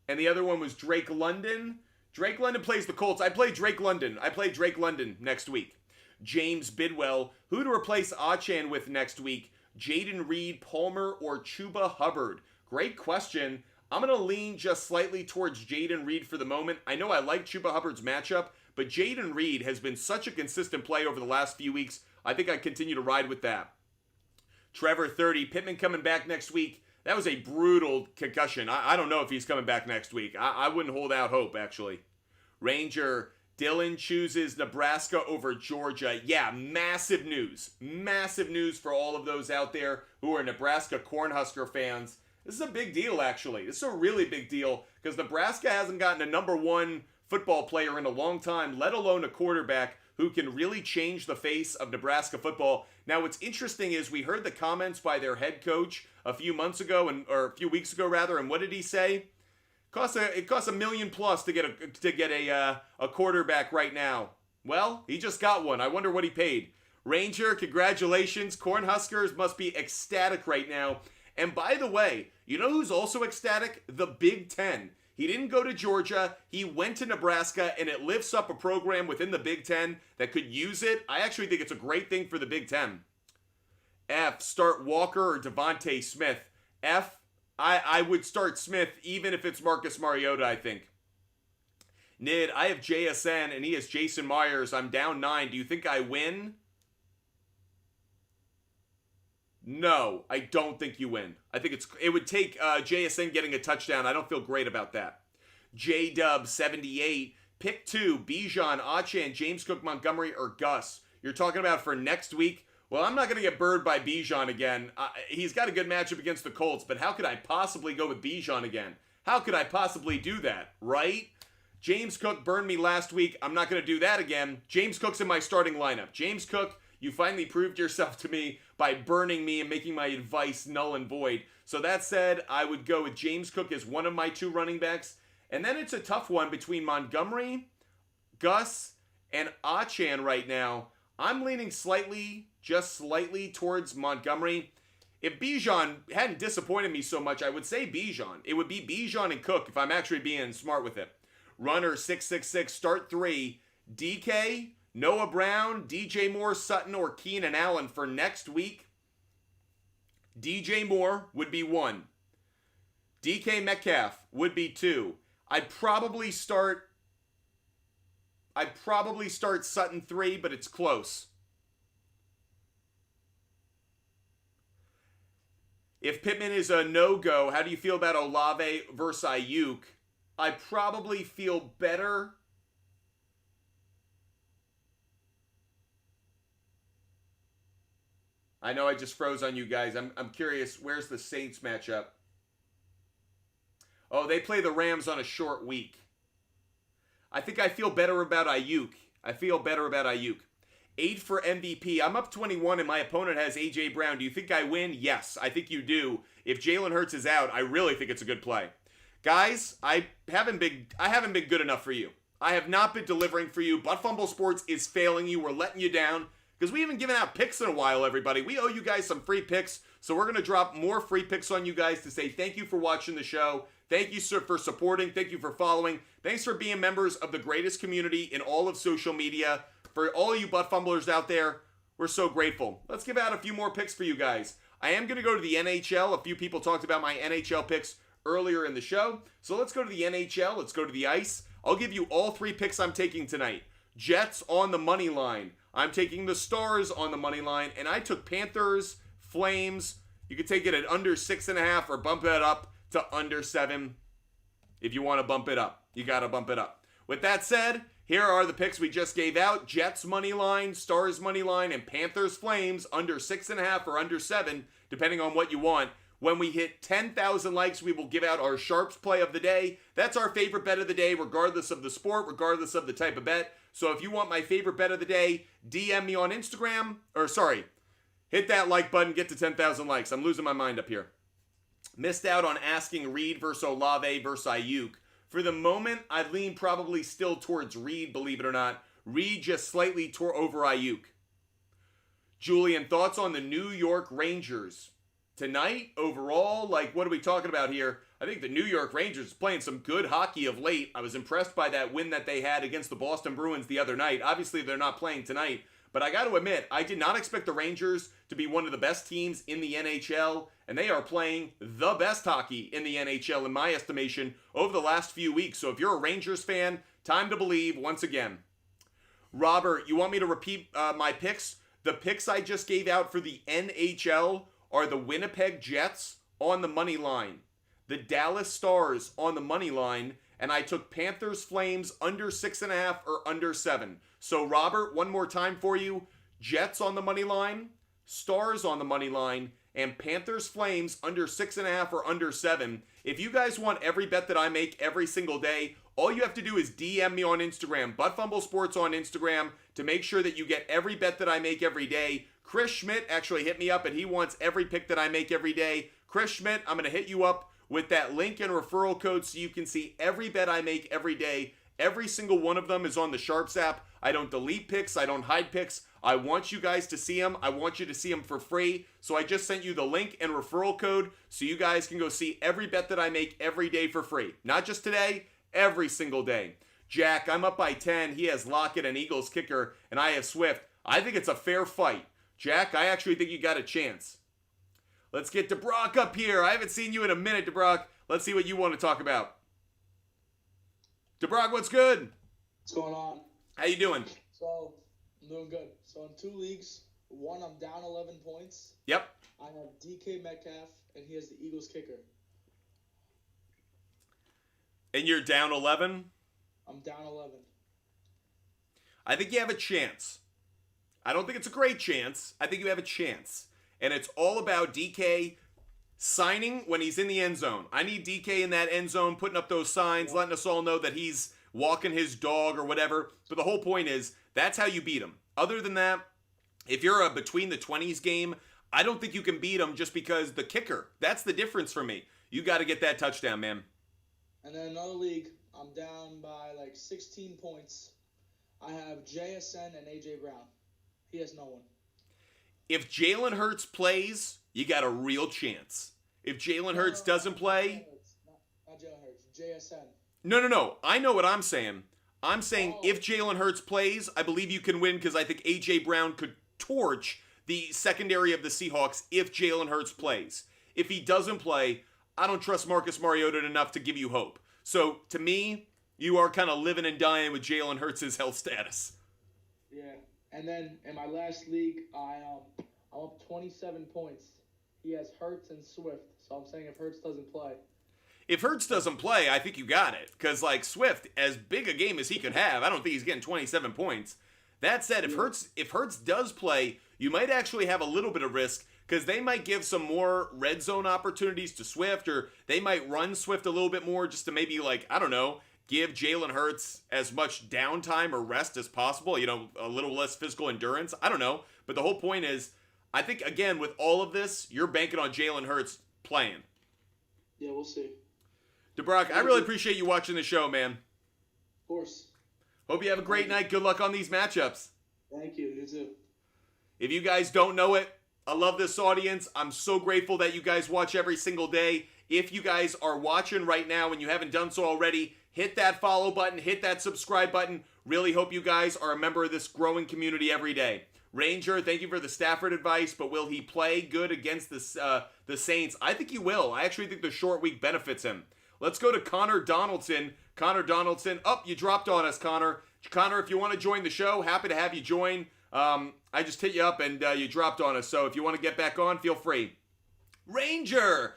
And the other one was Drake London. Drake London plays the Colts. I play Drake London. I play Drake London next week. James Bidwell. Who to replace Achan with next week? Jaden Reed, Palmer, or Chuba Hubbard? Great question. I'm going to lean just slightly towards Jaden Reed for the moment. I know I like Chuba Hubbard's matchup, but Jaden Reed has been such a consistent play over the last few weeks. I think I continue to ride with that. Trevor 30, Pittman coming back next week. That was a brutal concussion. I don't know if he's coming back next week. I wouldn't hold out hope, actually. Ranger, Dylan chooses Nebraska over Georgia. Yeah, massive news. Massive news for all of those out there who are Nebraska Cornhusker fans. This is a big deal, actually. This is a really big deal because Nebraska hasn't gotten a number one football player in a long time, let alone a quarterback who can really change the face of Nebraska football. Now, what's interesting is we heard the comments by their head coach a few months ago, or a few weeks ago rather, and what did he say? It costs $1 million plus to get a quarterback right now. Well, he just got one. I wonder what he paid. Ranger, congratulations. Cornhuskers must be ecstatic right now. And by the way, you know who's also ecstatic? The Big Ten. He didn't go to Georgia. He went to Nebraska, and it lifts up a program within the Big Ten that could use it. I actually think it's a great thing for the Big Ten. F, start Walker or Devontae Smith. F, I would start Smith even if it's Marcus Mariota, I think. Nid, I have JSN, and he has Jason Myers. I'm down 9. Do you think I win? No, I don't think you win. I think it would take JSN getting a touchdown. I don't feel great about that. J-Dub 78, pick 2, Bijan, Achan, James Cook, Montgomery, or Gus. You're talking about for next week? Well, I'm not going to get burned by Bijan again. He's got a good matchup against the Colts, but how could I possibly go with Bijan again? How could I possibly do that, right? James Cook burned me last week. I'm not going to do that again. James Cook's in my starting lineup. James Cook, you finally proved yourself to me by burning me and making my advice null and void. So that said, I would go with James Cook as one of my 2 running backs. And then it's a tough one between Montgomery, Gus, and Achan right now. I'm leaning just slightly towards Montgomery. If Bijan hadn't disappointed me so much, I would say Bijan. It would be Bijan and Cook if I'm actually being smart with it. Runner 666, start 3. DK, Noah Brown, DJ Moore, Sutton, or Keenan Allen for next week. DJ Moore would be 1. DK Metcalf would be 2. I'd probably start Sutton 3, but it's close. If Pittman is a no-go, how do you feel about Olave versus Ayuk? I probably feel better. I know I just froze on you guys. I'm curious, where's the Saints matchup? Oh, they play the Rams on a short week. I think I feel better about Ayuk. 8 for MVP. I'm up 21 and my opponent has A.J. Brown. Do you think I win? Yes, I think you do. If Jalen Hurts is out, I really think it's a good play. Guys, I haven't been good enough for you. I have not been delivering for you. Butt Fumble Sports is failing you. We're letting you down because we haven't given out picks in a while, everybody. We owe you guys some free picks, so we're going to drop more free picks on you guys to say thank you for watching the show. Thank you, sir, for supporting. Thank you for following. Thanks for being members of the greatest community in all of social media. For all you butt fumblers out there, we're so grateful. Let's give out a few more picks for you guys. I am going to go to the NHL. A few people talked about my NHL picks earlier in the show. So let's go to the NHL. Let's go to the ice. I'll give you all 3 picks I'm taking tonight. Jets on the money line. I'm taking the Stars on the money line. And I took Panthers, Flames. You could take it at under 6.5 or bump it up to under 7. If you want to bump it up, you got to bump it up. With that said, here are the picks we just gave out. Jets money line, Stars money line, and Panthers Flames under 6.5 or under 7, depending on what you want. When we hit 10,000 likes, we will give out our SHARPZ play of the day. That's our favorite bet of the day, regardless of the sport, regardless of the type of bet. So if you want my favorite bet of the day, DM me on Instagram. Hit that like button, get to 10,000 likes. I'm losing my mind up here. Missed out on asking Reed versus Olave versus Ayuk. For the moment, I lean probably still towards Reed, believe it or not. Reed just slightly over Ayuk. Julian, thoughts on the New York Rangers? Tonight, overall, what are we talking about here? I think the New York Rangers is playing some good hockey of late. I was impressed by that win that they had against the Boston Bruins the other night. Obviously, they're not playing tonight. But I got to admit, I did not expect the Rangers to be one of the best teams in the NHL, and they are playing the best hockey in the NHL, in my estimation, over the last few weeks. So if you're a Rangers fan, time to believe once again. Robert, you want me to repeat my picks? The picks I just gave out for the NHL are the Winnipeg Jets on the money line, the Dallas Stars on the money line, and I took Panthers Flames under 6.5 or under 7. So, Robert, one more time for you. Jets on the money line, Stars on the money line, and Panthers Flames under 6.5 or under 7. If you guys want every bet that I make every single day, all you have to do is DM me on Instagram, Butt Fumble Sports on Instagram, to make sure that you get every bet that I make every day. Chris Schmidt actually hit me up, and he wants every pick that I make every day. Chris Schmidt, I'm going to hit you up with that link and referral code so you can see every bet I make every day. Every single one of them is on the SHARPZ app. I don't delete picks. I don't hide picks. I want you guys to see them. I want you to see them for free. So I just sent you the link and referral code so you guys can go see every bet that I make every day for free. Not just today, every single day. Jack, I'm up by 10. He has Lockett and Eagles kicker, and I have Swift. I think it's a fair fight. Jack, I actually think you got a chance. Let's get DeBrock up here. I haven't seen you in a minute, DeBrock. Let's see what you want to talk about. DeBrock, what's good? What's going on? How you doing? So, I'm doing good. So, in 2 leagues, One, I'm down 11 points. Yep. I have DK Metcalf, and he has the Eagles kicker. And you're down 11? I'm down 11. I think you have a chance. I don't think it's a great chance. I think you have a chance. And it's all about DK signing when he's in the end zone. I need DK in that end zone, putting up those signs, letting us all know that he's walking his dog or whatever. But the whole point is, that's how you beat him. Other than that, if you're a between the 20s game, I don't think you can beat him just because the kicker. That's the difference for me. You got to get that touchdown, man. And then another league, I'm down by like 16 points. I have JSN and AJ Brown. He has no one. If Jalen Hurts plays, you got a real chance. If Jalen Hurts doesn't play... Not Jalen Hurts. JSN. No. I know what I'm saying. I'm saying if Jalen Hurts plays, I believe you can win because I think A.J. Brown could torch the secondary of the Seahawks if Jalen Hurts plays. If he doesn't play, I don't trust Marcus Mariota enough to give you hope. So, to me, you are kind of living and dying with Jalen Hurts' health status. Yeah. And then in my last league, I'm up 27 points. He has Hurts and Swift. So I'm saying if Hurts doesn't play. If Hurts doesn't play, I think you got it. Because, like, Swift, as big a game as he could have, I don't think he's getting 27 points. That said, if Hurts does play, you might actually have a little bit of risk because they might give some more red zone opportunities to Swift, or they might run Swift a little bit more just to maybe, like, I don't know, give Jalen Hurts as much downtime or rest as possible, you know, a little less physical endurance. I don't know. But the whole point is, I think, again, with all of this, you're banking on Jalen Hurts playing. Yeah, we'll see. DeBrock, I really appreciate you watching the show, man. Of course. Hope you have a great night. Good luck on these matchups. Thank you. You too. If you guys don't know it, I love this audience. I'm so grateful that you guys watch every single day. If you guys are watching right now and you haven't done so already, hit that follow button, hit that subscribe button. Really hope you guys are a member of this growing community every day. Ranger, thank you for the Stafford advice, but will he play good against the Saints? I think he will. I actually think the short week benefits him. Let's go to Connor Donaldson. Connor Donaldson. Oh, you dropped on us, Connor. Connor, if you want to join the show, happy to have you join. I just hit you up and you dropped on us. So if you want to get back on, feel free. Ranger,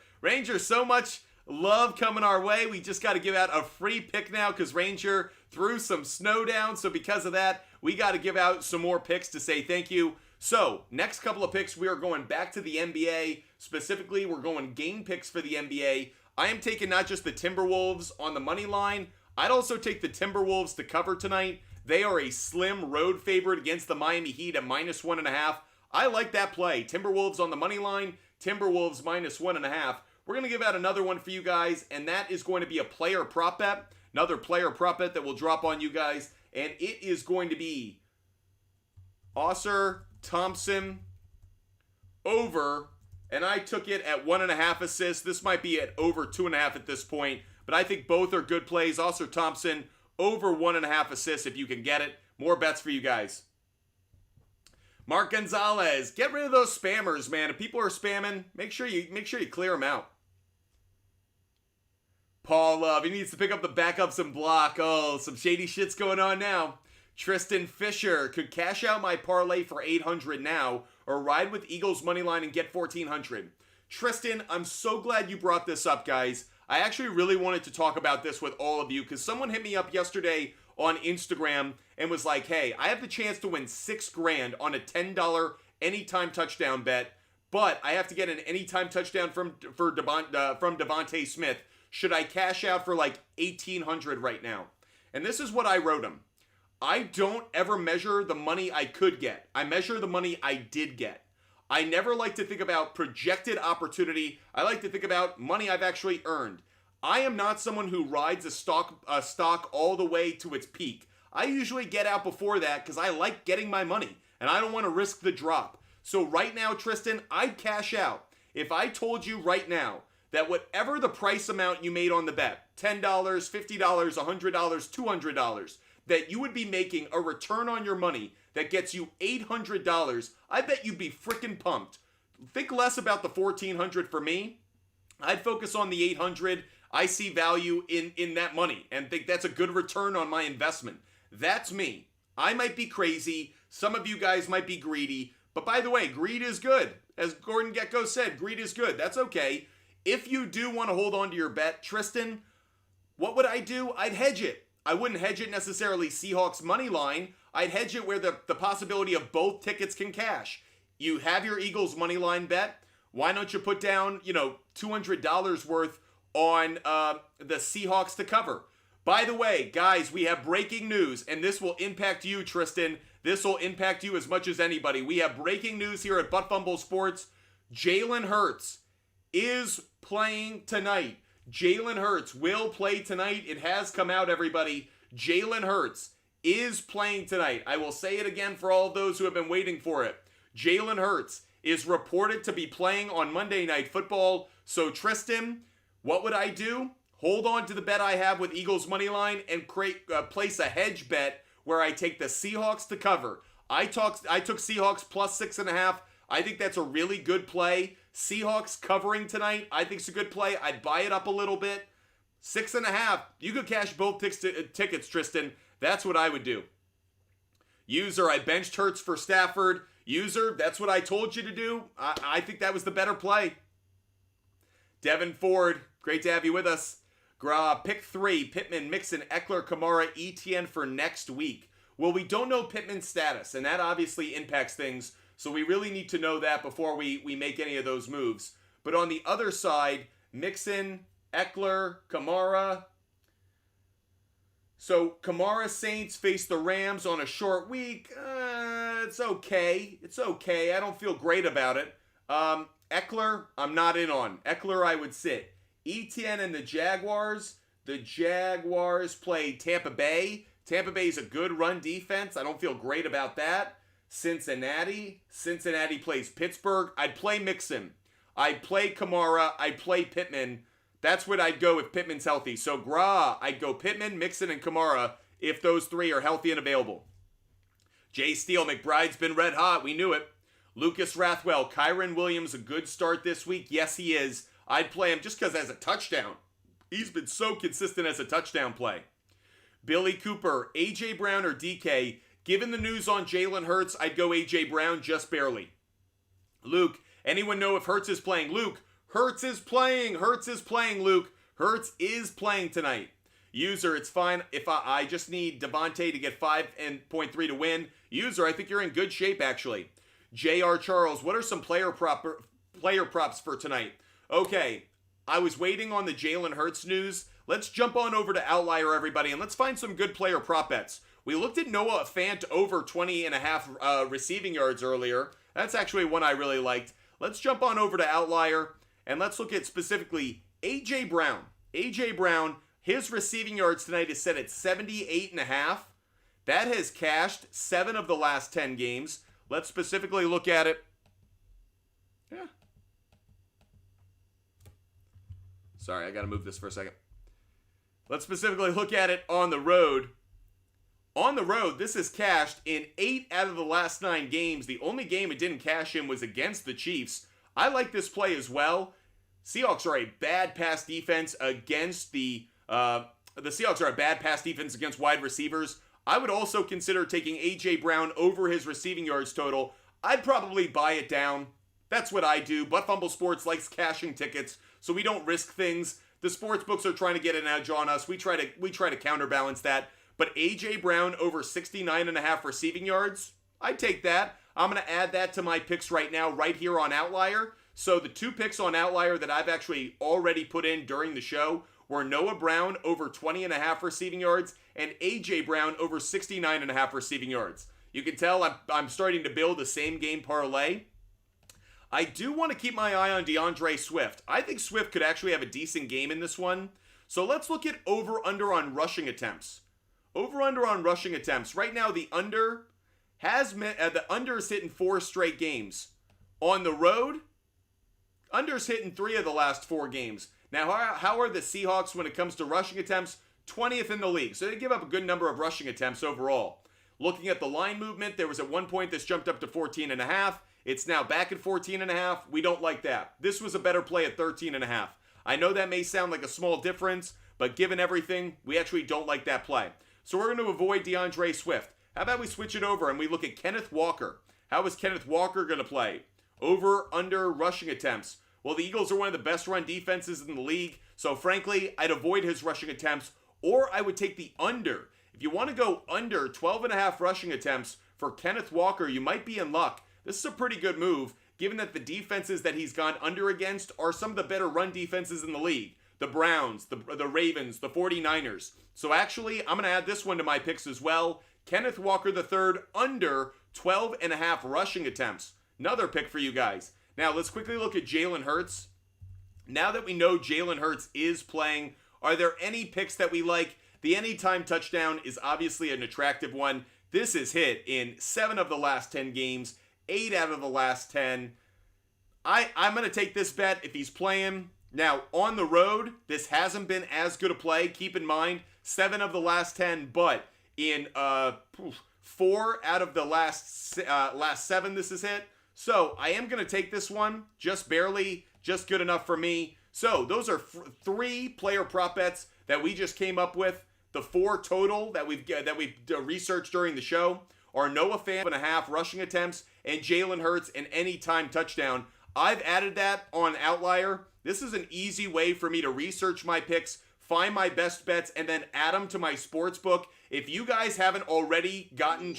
so much love coming our way. We just got to give out a free pick now because Ranger threw some snow down. So because of that, we got to give out some more picks to say thank you. So next couple of picks, we are going back to the NBA. Specifically, we're going game picks for the NBA. I am taking not just the Timberwolves on the money line. I'd also take the Timberwolves to cover tonight. They are a slim road favorite against the Miami Heat at -1.5. I like that play. Timberwolves on the money line. Timberwolves -1.5. We're going to give out another one for you guys, and that is going to be a player prop bet. Another player prop bet that will drop on you guys, and it is going to be Ausar Thompson over, and I took it at 1.5 assists. This might be at over 2.5 at this point, but I think both are good plays. Ausar Thompson over 1.5 assists if you can get it. More bets for you guys. Mark Gonzalez, get rid of those spammers, man. If people are spamming, make sure you clear them out. Paul Love, he needs to pick up the backups and block. Oh, some shady shit's going on now. Tristan Fisher could cash out my parlay for 800 now, or ride with Eagles money line and get 1400. Tristan, I'm so glad you brought this up, guys. I actually really wanted to talk about this with all of you because someone hit me up yesterday on Instagram and was like, hey, I have the chance to win $6,000 on a $10 anytime touchdown bet, but I have to get an anytime touchdown from Devontae Smith. Should I cash out for like 1,800 right now? And this is what I wrote him. I don't ever measure the money I could get. I measure the money I did get. I never like to think about projected opportunity. I like to think about money I've actually earned. I am not someone who rides a stock all the way to its peak. I usually get out before that because I like getting my money and I don't want to risk the drop. So right now, Tristan, I'd cash out. If I told you right now that whatever the price amount you made on the bet, $10, $50, $100, $200, that you would be making a return on your money that gets you $800, I bet you'd be freaking pumped. Think less about the $1,400 for me. I'd focus on the $800. I see value in that money and think that's a good return on my investment. That's me. I might be crazy. Some of you guys might be greedy, But by the way, greed is good. As Gordon Gekko said, greed is good. That's okay. If you do want to hold on to your bet, Tristan, what would I do? I'd hedge it. I wouldn't hedge it necessarily Seahawks money line. I'd hedge it where the possibility of both tickets can cash. You have your Eagles money line bet. Why don't you put down, $200 worth on the Seahawks to cover? By the way, guys, we have breaking news, and this will impact you, Tristan. This will impact you as much as anybody. We have breaking news here at Butt Fumble Sports. Jalen Hurts is playing tonight. Jalen Hurts will play tonight. It has come out, everybody. Jalen Hurts is playing tonight. I will say it again for all of those who have been waiting for it. Jalen Hurts is reported to be playing on Monday Night Football. So, Tristan, what would I do? Hold on to the bet I have with Eagles money line and place a hedge bet where I take the Seahawks to cover. I took Seahawks plus 6.5. I think that's a really good play. Seahawks covering tonight, I think it's a good play. I'd buy it up a little bit. 6.5. You could cash both tickets, Tristan. That's what I would do. User, I benched Hurts for Stafford. User, that's what I told you to do. I think that was the better play. Devin Ford, great to have you with us. Pick 3, Pittman, Mixon, Eckler, Kamara, ETN for next week. Well, we don't know Pittman's status, and that obviously impacts things, so we really need to know that before we make any of those moves. But on the other side, Mixon, Eckler, Kamara. So Kamara Saints face the Rams on a short week. It's okay. It's okay. I don't feel great about it. Eckler, I'm not in on. Eckler, I would sit. ETN and the Jaguars. The Jaguars play Tampa Bay. Tampa Bay is a good run defense. I don't feel great about that. Cincinnati plays Pittsburgh. I'd play Mixon. I'd play Kamara. I'd play Pittman. That's what I'd go if Pittman's healthy. So, I'd go Pittman, Mixon, and Kamara if those 3 are healthy and available. Jay Steele, McBride's been red hot. We knew it. Lucas Rathwell, Kyron Williams, a good start this week. Yes, he is. I'd play him just because as a touchdown. He's been so consistent as a touchdown play. Billy Cooper, A.J. Brown, or DK. Given the news on Jalen Hurts, I'd go A.J. Brown just barely. Luke, anyone know if Hurts is playing? Luke, Hurts is playing. Hurts is playing, Luke. Hurts is playing tonight. User, it's fine if I just need Devontae to get 5.3 to win. User, I think you're in good shape, actually. J.R. Charles, what are some player props for tonight? Okay, I was waiting on the Jalen Hurts news. Let's jump on over to Outlier, everybody, and let's find some good player prop bets. We looked at Noah Fant over 20.5 receiving yards earlier. That's actually one I really liked. Let's jump on over to Outlier, and let's look at specifically A.J. Brown. A.J. Brown, his receiving yards tonight is set at 78.5. That has cashed 7 of the last 10 games. Let's specifically look at it. Yeah. Sorry, I got to move this for a second. Let's specifically look at it on the road. On the road, this is cashed in 8 out of the last 9 games. The only game it didn't cash in was against the Chiefs. I like this play as well. Seahawks are a bad pass defense against the Seahawks are a bad pass defense against wide receivers. I would also consider taking A.J. Brown over his receiving yards total. I'd probably buy it down. That's what I do. Butt Fumble Sports likes cashing tickets, so we don't risk things. The sports books are trying to get an edge on us. We try to counterbalance that. But A.J. Brown over 69.5 receiving yards, I'd take that. I'm going to add that to my picks right now, right here on Outlier. So the 2 picks on Outlier that I've actually already put in during the show were Noah Brown over 20.5 receiving yards and A.J. Brown over 69.5 receiving yards. You can tell I'm starting to build a same game parlay. I do want to keep my eye on DeAndre Swift. I think Swift could actually have a decent game in this one. So let's look at over-under on rushing attempts. Over-under on rushing attempts. Right now, the under is hitting 4 straight games. On the road, under's hitting 3 of the last 4 games. Now, how are the Seahawks when it comes to rushing attempts? 20th in the league. So they give up a good number of rushing attempts overall. Looking at the line movement, there was at one point this jumped up to 14.5. It's now back at 14.5. We don't like that. This was a better play at 13.5. I know that may sound like a small difference, but given everything, we actually don't like that play. So we're going to avoid DeAndre Swift. How about we switch it over and we look at Kenneth Walker? How is Kenneth Walker going to play? Over, under, rushing attempts. Well, the Eagles are one of the best run defenses in the league, so frankly, I'd avoid his rushing attempts, or I would take the under. If you want to go under 12.5 rushing attempts for Kenneth Walker, you might be in luck. This is a pretty good move, given that the defenses that he's gone under against are some of the better run defenses in the league. The Browns, the Ravens, the 49ers. So actually, I'm going to add this one to my picks as well. Kenneth Walker III under 12.5 rushing attempts. Another pick for you guys. Now, let's quickly look at Jalen Hurts. Now that we know Jalen Hurts is playing, are there any picks that we like? The anytime touchdown is obviously an attractive one. This is hit in 7 of the last 10 games, 8 out of the last 10. I'm going to take this bet if he's playing. Now, on the road, this hasn't been as good a play. Keep in mind, 7 of the last 10, but in 4 out of the last 7 this is hit. So, I am going to take this one, just barely, just good enough for me. So, those are 3 player prop bets that we just came up with. The 4 total that we've researched during the show are Noah Fant 1.5 rushing attempts and Jalen Hurts an anytime touchdown. I've added that on Outlier. This is an easy way for me to research my picks, find my best bets, and then add them to my sports book. If you guys haven't already gotten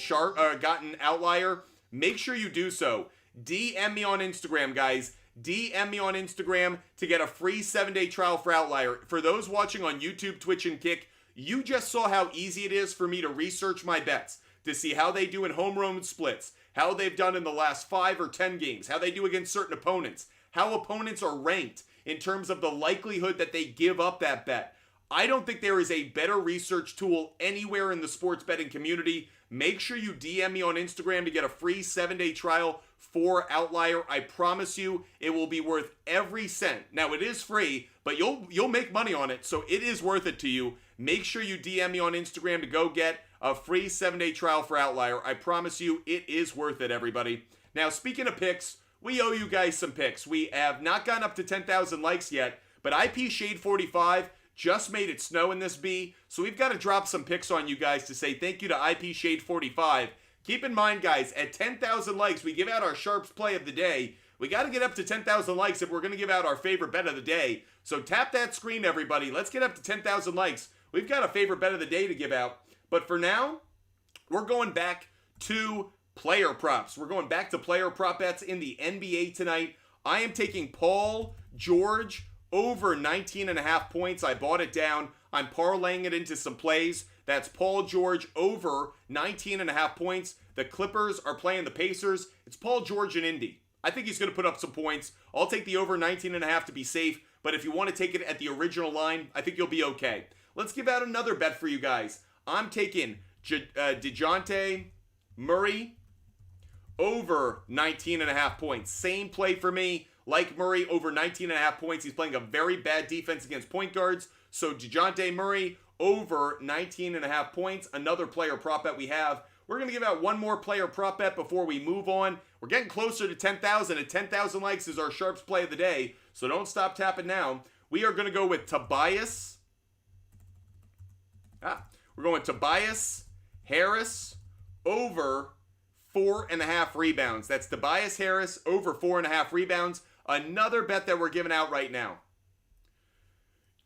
Outlier, make sure you do so. DM me on Instagram, guys. DM me on Instagram to get a free 7-day trial for Outlier. For those watching on YouTube, Twitch, and Kick, you just saw how easy it is for me to research my bets, to see how they do in home run splits, how they've done in the last 5 or 10 games, how they do against certain opponents, how opponents are ranked in terms of the likelihood that they give up that bet. I don't think there is a better research tool anywhere in the sports betting community. Make sure you DM me on Instagram to get a free 7-day trial for Outlier. I promise you it will be worth every cent. Now, it is free, but you'll make money on it, so it is worth it to you. Make sure you DM me on Instagram to go get a free 7-day trial for Outlier. I promise you it is worth it, everybody. Now, speaking of picks, we owe you guys some picks. We have not gotten up to 10,000 likes yet, but IP Shade 45 just made it snow in this bee, so we've got to drop some picks on you guys to say thank you to IP Shade 45. Keep in mind, guys, at 10,000 likes, we give out our SHARPZ play of the day. We got to get up to 10,000 likes if we're going to give out our favorite bet of the day. So tap that screen, everybody. Let's get up to 10,000 likes. We've got a favorite bet of the day to give out. But for now, we're going back to player props. We're going back to player prop bets in the NBA tonight. I am taking Paul George over 19.5 points. I bought it down. I'm parlaying it into some plays. That's Paul George over 19.5 points. The Clippers are playing the Pacers. It's Paul George in Indy. I think he's going to put up some points. I'll take the over 19.5 to be safe. But if you want to take it at the original line, I think you'll be okay. Let's give out another bet for you guys. I'm taking DeJounte Murray over 19.5 points. Same play for me. Like Murray over 19.5 points. He's playing a very bad defense against point guards. So DeJounte Murray over 19.5 points. Another player prop bet we have. We're going to give out one more player prop bet before we move on. We're getting closer to 10,000. At 10,000 likes is our SHARPZ play of the day. So don't stop tapping now. We are going to go with Tobias. We're going with Tobias Harris over 4.5 rebounds. That's Tobias Harris over 4.5 rebounds. Another bet that we're giving out right now.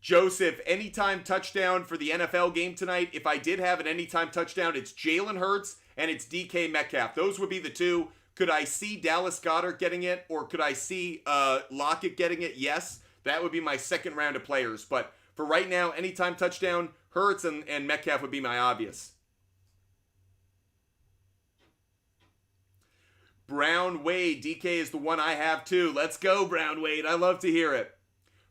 Joseph, anytime touchdown for the NFL game tonight. If I did have an anytime touchdown, it's Jalen Hurts and it's DK Metcalf. Those would be the two. Could I see Dallas Goedert getting it, or could I see Lockett getting it? Yes, that would be my second round of players. But for right now, anytime touchdown, Hurts and Metcalf would be my obvious. Brown Wade, DK is the one I have too. Let's go, Brown Wade. I love to hear it.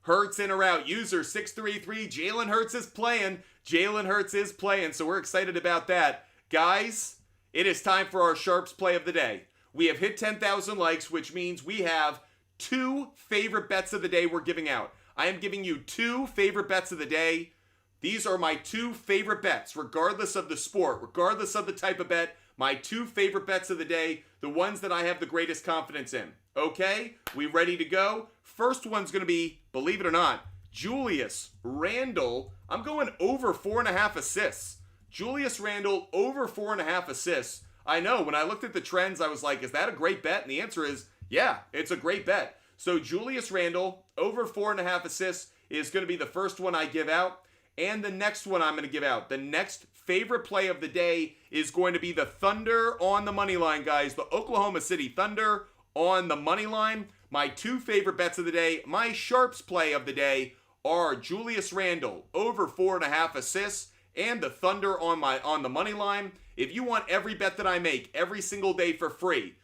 Hurts in or out. User 633. Jalen Hurts is playing. Jalen Hurts is playing, so we're excited about that. Guys, it is time for our SHARPZ play of the day. We have hit 10,000 likes, which means we have 2 favorite bets of the day we're giving out. I am giving you 2 favorite bets of the day. These are my 2 favorite bets, regardless of the sport, regardless of the type of bet. My 2 favorite bets of the day, the ones that I have the greatest confidence in. Okay, we ready to go? First one's going to be, believe it or not, Julius Randle. I'm going over 4.5 assists. Julius Randle over 4.5 assists. I know. When I looked at the trends, I was like, is that a great bet? And the answer is, yeah, it's a great bet. So Julius Randle, over 4.5 assists, is going to be the first one I give out. And the next one I'm going to give out, the next favorite play of the day is going to be the Thunder on the money line, guys. The Oklahoma City Thunder on the money line. My 2 favorite bets of the day, my sharps play of the day, are Julius Randle, over 4.5 assists, and the Thunder on the money line. If you want every bet that I make every single day for free,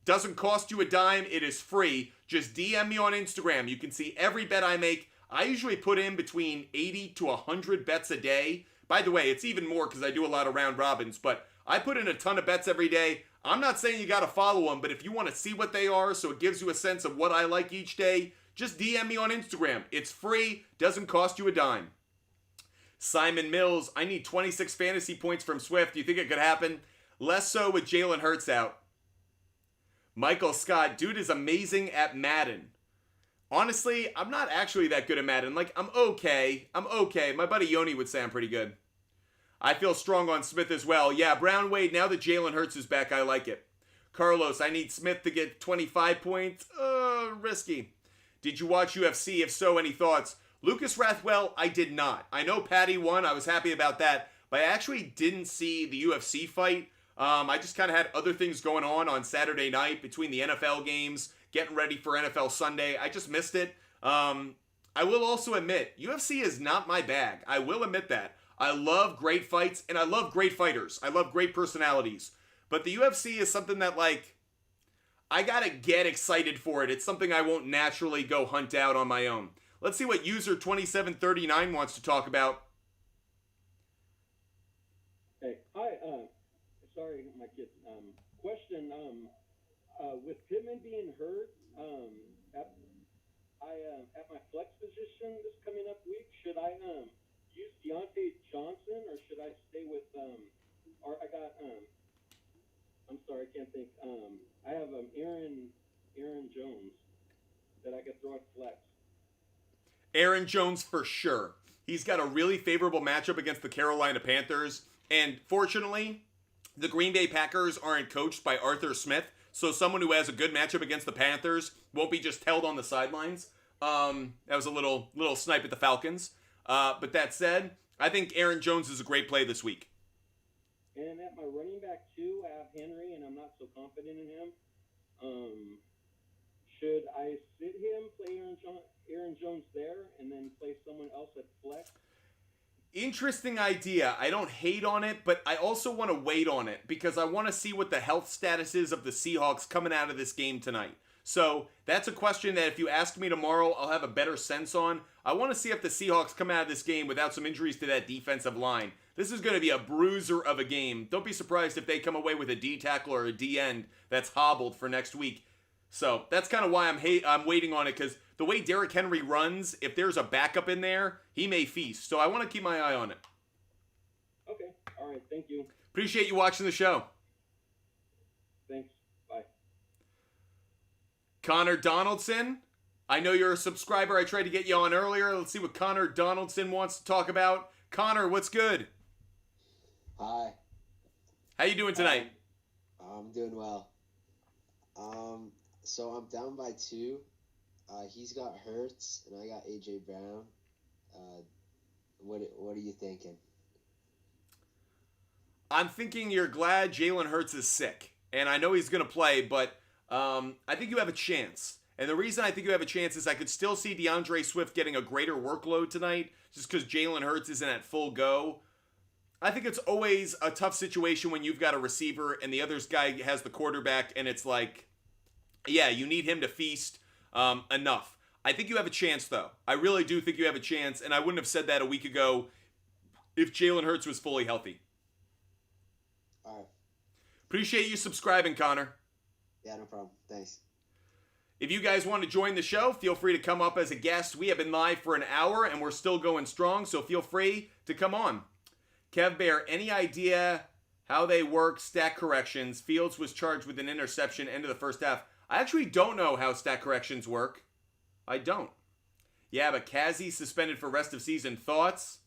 doesn't cost you a dime, it is free. Just DM me on Instagram. You can see every bet I make. I usually put in between 80 to 100 bets a day. By the way, it's even more because I do a lot of round robins, but I put in a ton of bets every day. I'm not saying you got to follow them, but if you want to see what they are so it gives you a sense of what I like each day, just DM me on Instagram. It's free, doesn't cost you a dime. Simon Mills, I need 26 fantasy points from Swift. Do you think it could happen? Less so with Jalen Hurts out. Michael Scott, dude is amazing at Madden. Honestly, I'm not actually that good at Madden. Like, I'm okay. My buddy Yoni would say I'm pretty good. I feel strong on Smith as well. Yeah, Brown Wade, now that Jalen Hurts is back, I like it. Carlos, I need Smith to get 25 points. Risky. Did you watch UFC? If so, any thoughts? Lucas Rathwell, I did not. I know Patty won. I was happy about that. But I actually didn't see the UFC fight. I just kind of had other things going on Saturday night between the NFL games, getting ready for NFL Sunday. I just missed it. I will also admit, UFC is not my bag. I will admit that. I love great fights, and I love great fighters. I love great personalities. But the UFC is something that, like, I gotta get excited for it. It's something I won't naturally go hunt out on my own. Let's see what user 2739 wants to talk about. Hey, hi, sorry, my kid. Question, with Pittman being hurt, at my flex position this coming up week, should I use Deontay Johnson or should I stay with or I got I'm sorry, I can't think. I have Aaron Jones that I could throw at flex. Aaron Jones for sure. He's got a really favorable matchup against the Carolina Panthers. And fortunately, the Green Bay Packers aren't coached by Arthur Smith. So someone who has a good matchup against the Panthers won't be just held on the sidelines. That was a little snipe at the Falcons. But that said, I think Aaron Jones is a great play this week. And at my running back too, I have Henry, and I'm not so confident in him. Should I sit him, play Aaron Jones there, and then play someone else at flex? Interesting idea. I don't hate on it, but I also want to wait on it because I want to see what the health status is of the Seahawks coming out of this game tonight. So that's a question that if you ask me tomorrow, I'll have a better sense on. I want to see if the Seahawks come out of this game without some injuries to that defensive line. This is going to be a bruiser of a game. Don't be surprised if they come away with a D tackle or a D end that's hobbled for next week. So that's kind of why I'm waiting on it, because the way Derrick Henry runs, if there's a backup in there, he may feast. So I want to keep my eye on it. Okay. All right. Thank you. Appreciate you watching the show. Thanks. Bye. Connor Donaldson, I know you're a subscriber. I tried to get you on earlier. Let's see what Connor Donaldson wants to talk about. Connor, what's good? Hi. How you doing tonight? I'm doing well. So I'm down by 2. He's got Hurts, and I got AJ Brown. What are you thinking? I'm thinking you're glad Jalen Hurts is sick, and I know he's going to play, but I think you have a chance. And the reason I think you have a chance is I could still see DeAndre Swift getting a greater workload tonight, just because Jalen Hurts isn't at full go. I think it's always a tough situation when you've got a receiver and the other guy has the quarterback, and it's like, yeah, you need him to feast enough. I think you have a chance, though. I really do think you have a chance, and I wouldn't have said that a week ago if Jalen Hurts was fully healthy. All right. Appreciate you subscribing, Connor. Yeah, no problem. Thanks. If you guys want to join the show, feel free to come up as a guest. We have been live for an hour, and we're still going strong, so feel free to come on. Kev Bear, any idea how they work stack corrections? Fields was charged with an interception end of the first half. I actually don't know how stack corrections work. I don't. Yeah, but Kazi suspended for rest of season. Thoughts?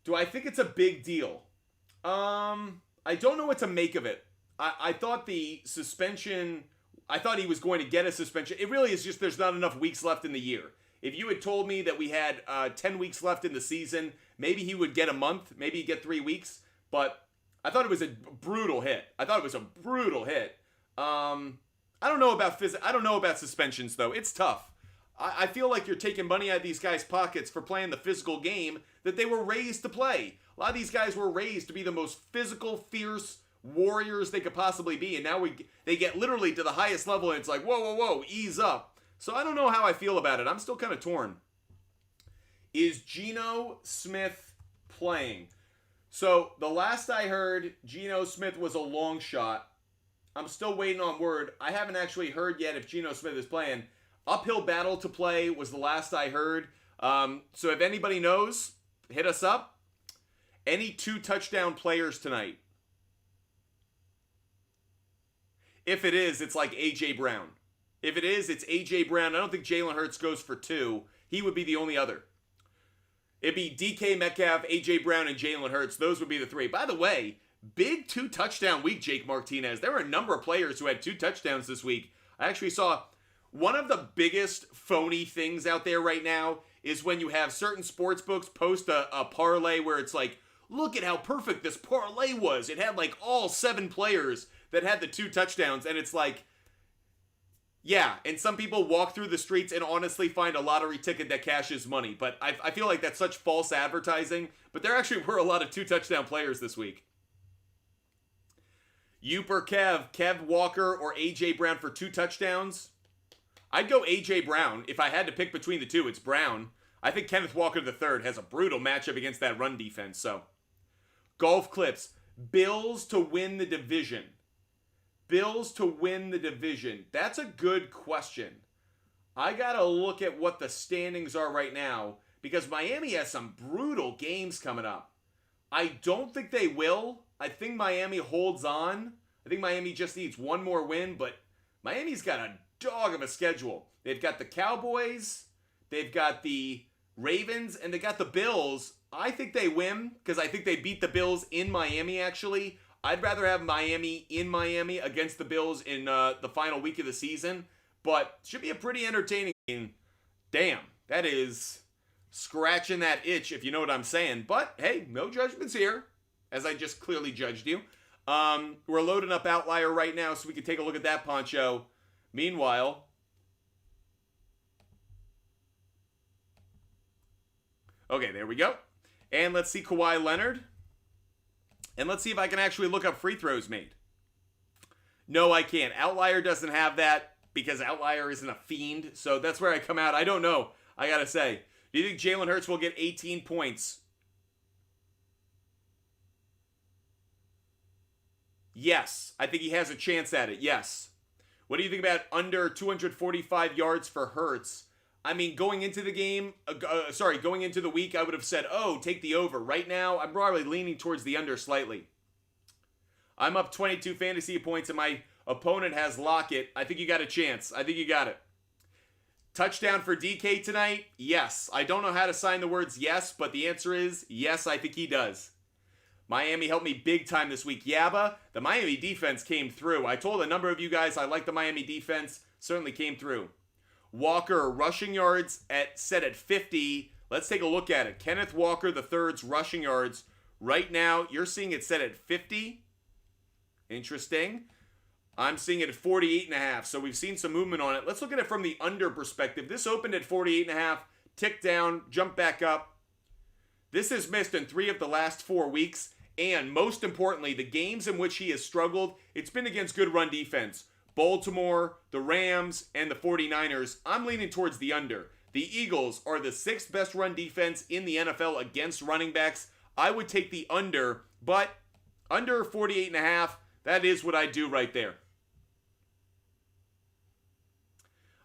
Do I think it's a big deal? I don't know what to make of it. I thought the suspension, I thought he was going to get a suspension. It really is just there's not enough weeks left in the year. If you had told me that we had 10 weeks left in the season, maybe he would get a month, maybe he'd get 3 weeks, but I thought it was a brutal hit. I don't know about suspensions though. It's tough. I feel like you're taking money out of these guys' pockets for playing the physical game that they were raised to play. A lot of these guys were raised to be the most physical, fierce warriors they could possibly be, and now they get literally to the highest level, and it's like, whoa, whoa, whoa, ease up. So I don't know how I feel about it. I'm still kind of torn. Is Geno Smith playing? So the last I heard, Geno Smith was a long shot. I'm still waiting on word. I haven't actually heard yet if Geno Smith is playing. Uphill battle to play was the last I heard. So if anybody knows, hit us up. Any 2 touchdown players tonight? If it is, it's like A.J. Brown. If it is, it's A.J. Brown. I don't think Jalen Hurts goes for 2. He would be the only other. It'd be DK Metcalf, A.J. Brown, and Jalen Hurts. Those would be the 3. By the way, big 2 touchdown week, Jake Martinez. There were a number of players who had 2 touchdowns this week. I actually saw one of the biggest phony things out there right now is when you have certain sports books post a parlay where it's like, look at how perfect this parlay was. It had like all 7 players that had the 2 touchdowns, and it's like, yeah, and some people walk through the streets and honestly find a lottery ticket that cashes money, but I feel like that's such false advertising, but there actually were a lot of 2 touchdown players this week. Yoop or Kev Walker or A.J. Brown for 2 touchdowns? I'd go A.J. Brown. If I had to pick between the 2, it's Brown. I think Kenneth Walker III has a brutal matchup against that run defense, so. Golf clips. Bills to win the division. Bills to win the division. That's a good question. I gotta look at what the standings are right now because Miami has some brutal games coming up. I don't think they will. I think Miami holds on. I think Miami just needs one more win, but Miami's got a dog of a schedule. They've got the Cowboys, they've got the Ravens, and they got the Bills. I think they win because I think they beat the Bills in Miami, actually. I'd rather have Miami in Miami against the Bills in the final week of the season, but should be a pretty entertaining game. Damn, that is scratching that itch, if you know what I'm saying. But, hey, no judgments here, as I just clearly judged you. We're loading up Outlier right now so we can take a look at that, Poncho. Meanwhile, okay, there we go. And let's see Kawhi Leonard. And let's see if I can actually look up free throws made. No, I can't. Outlier doesn't have that because Outlier isn't a fiend. So that's where I come out. I don't know. I got to say. Do you think Jalen Hurts will get 18 points? Yes. I think he has a chance at it. Yes. What do you think about under 245 yards for Hurts? I mean, going into the game, going into the week, I would have said, oh, take the over. Right now, I'm probably leaning towards the under slightly. I'm up 22 fantasy points, and my opponent has Lockett. I think you got a chance. I think you got it. Touchdown for DK tonight? Yes. I don't know how to sign the words yes, but the answer is yes, I think he does. Miami helped me big time this week. Yabba, the Miami defense came through. I told a number of you guys I like the Miami defense. Certainly came through. Walker, rushing yards set at 50. Let's take a look at it. Kenneth Walker III's rushing yards. Right now, you're seeing it set at 50. Interesting. I'm seeing it at 48.5. So we've seen some movement on it. Let's look at it from the under perspective. This opened at 48.5, ticked down, jumped back up. This has missed in 3 of the last 4 weeks. And most importantly, the games in which he has struggled, it's been against good run defense. Baltimore, the Rams, and the 49ers. I'm leaning towards the under. The Eagles are the 6th best run defense in the NFL against running backs. I would take the under, but under 48.5, that is what I do right there.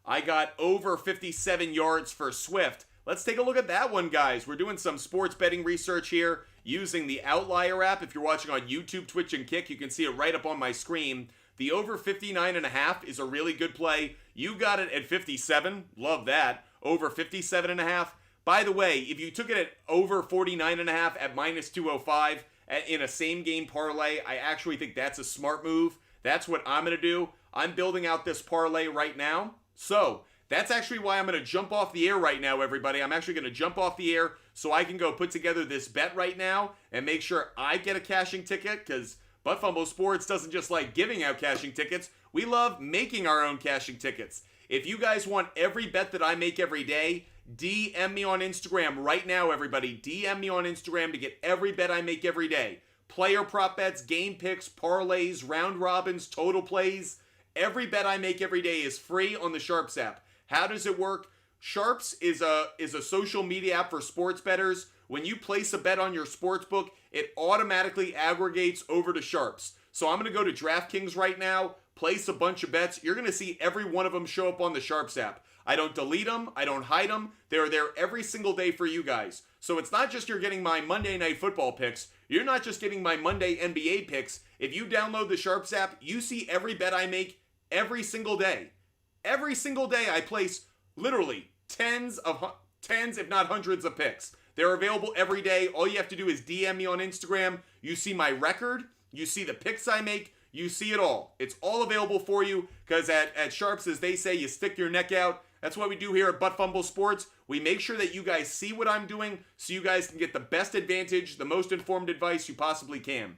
I got over 57 yards for Swift. Let's take a look at that one, guys. We're doing some sports betting research here using the Outlier app. If you're watching on YouTube, Twitch, and Kick, you can see it right up on my screen. The over 59.5 is a really good play. You got it at 57. Love that. Over 57.5. By the way, if you took it at over 49.5 at minus 205 in a same game parlay, I actually think that's a smart move. That's what I'm going to do. I'm building out this parlay right now. So that's actually why I'm going to jump off the air right now, everybody. I'm actually going to jump off the air so I can go put together this bet right now and make sure I get a cashing ticket, because Butt Fumble Sports doesn't just like giving out cashing tickets. We love making our own cashing tickets. If you guys want every bet that I make every day, DM me on Instagram right now, everybody. DM me on Instagram to get every bet I make every day. Player prop bets, game picks, parlays, round robins, total plays. Every bet I make every day is free on the SHARPZ app. How does it work? SHARPZ is a social media app for sports bettors. When you place a bet on your sports book, it automatically aggregates over to SHARPZ. So I'm going to go to DraftKings right now, place a bunch of bets. You're going to see every one of them show up on the SHARPZ app. I don't delete them. I don't hide them. They're there every single day for you guys. So it's not just you're getting my Monday Night Football picks. You're not just getting my Monday NBA picks. If you download the SHARPZ app, you see every bet I make every single day. Every single day I place literally tens, if not hundreds of picks. They're available every day. All you have to do is DM me on Instagram. You see my record. You see the picks I make. You see it all. It's all available for you because at SHARPZ, as they say, you stick your neck out. That's what we do here at Butt Fumble Sports. We make sure that you guys see what I'm doing so you guys can get the best advantage, the most informed advice you possibly can.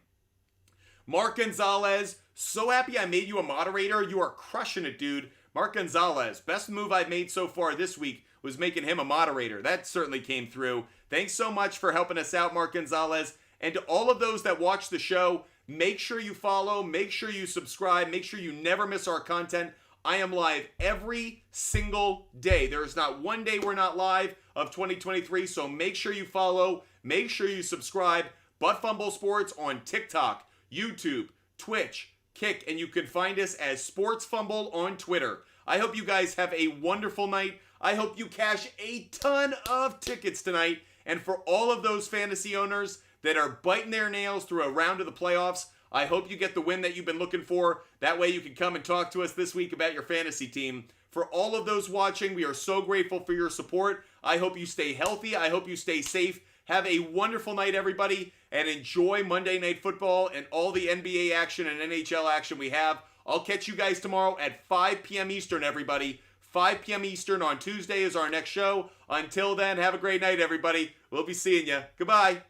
Mark Gonzalez, so happy I made you a moderator. You are crushing it, dude. Mark Gonzalez, best move I've made so far this week was making him a moderator. That certainly came through. Thanks so much for helping us out, Mark Gonzalez. And to all of those that watch the show, make sure you follow, make sure you subscribe, make sure you never miss our content. I am live every single day. There is not one day we're not live of 2023, so make sure you follow, make sure you subscribe. Butt Fumble Sports on TikTok, YouTube, Twitch, Kick, and you can find us as Sports Fumble on Twitter. I hope you guys have a wonderful night. I hope you cash a ton of tickets tonight. And for all of those fantasy owners that are biting their nails through a round of the playoffs, I hope you get the win that you've been looking for. That way you can come and talk to us this week about your fantasy team. For all of those watching, we are so grateful for your support. I hope you stay healthy. I hope you stay safe. Have a wonderful night, everybody, and enjoy Monday Night Football and all the NBA action and NHL action we have. I'll catch you guys tomorrow at 5 p.m. Eastern, everybody. 5 p.m. Eastern on Tuesday is our next show. Until then, have a great night, everybody. We'll be seeing you. Goodbye.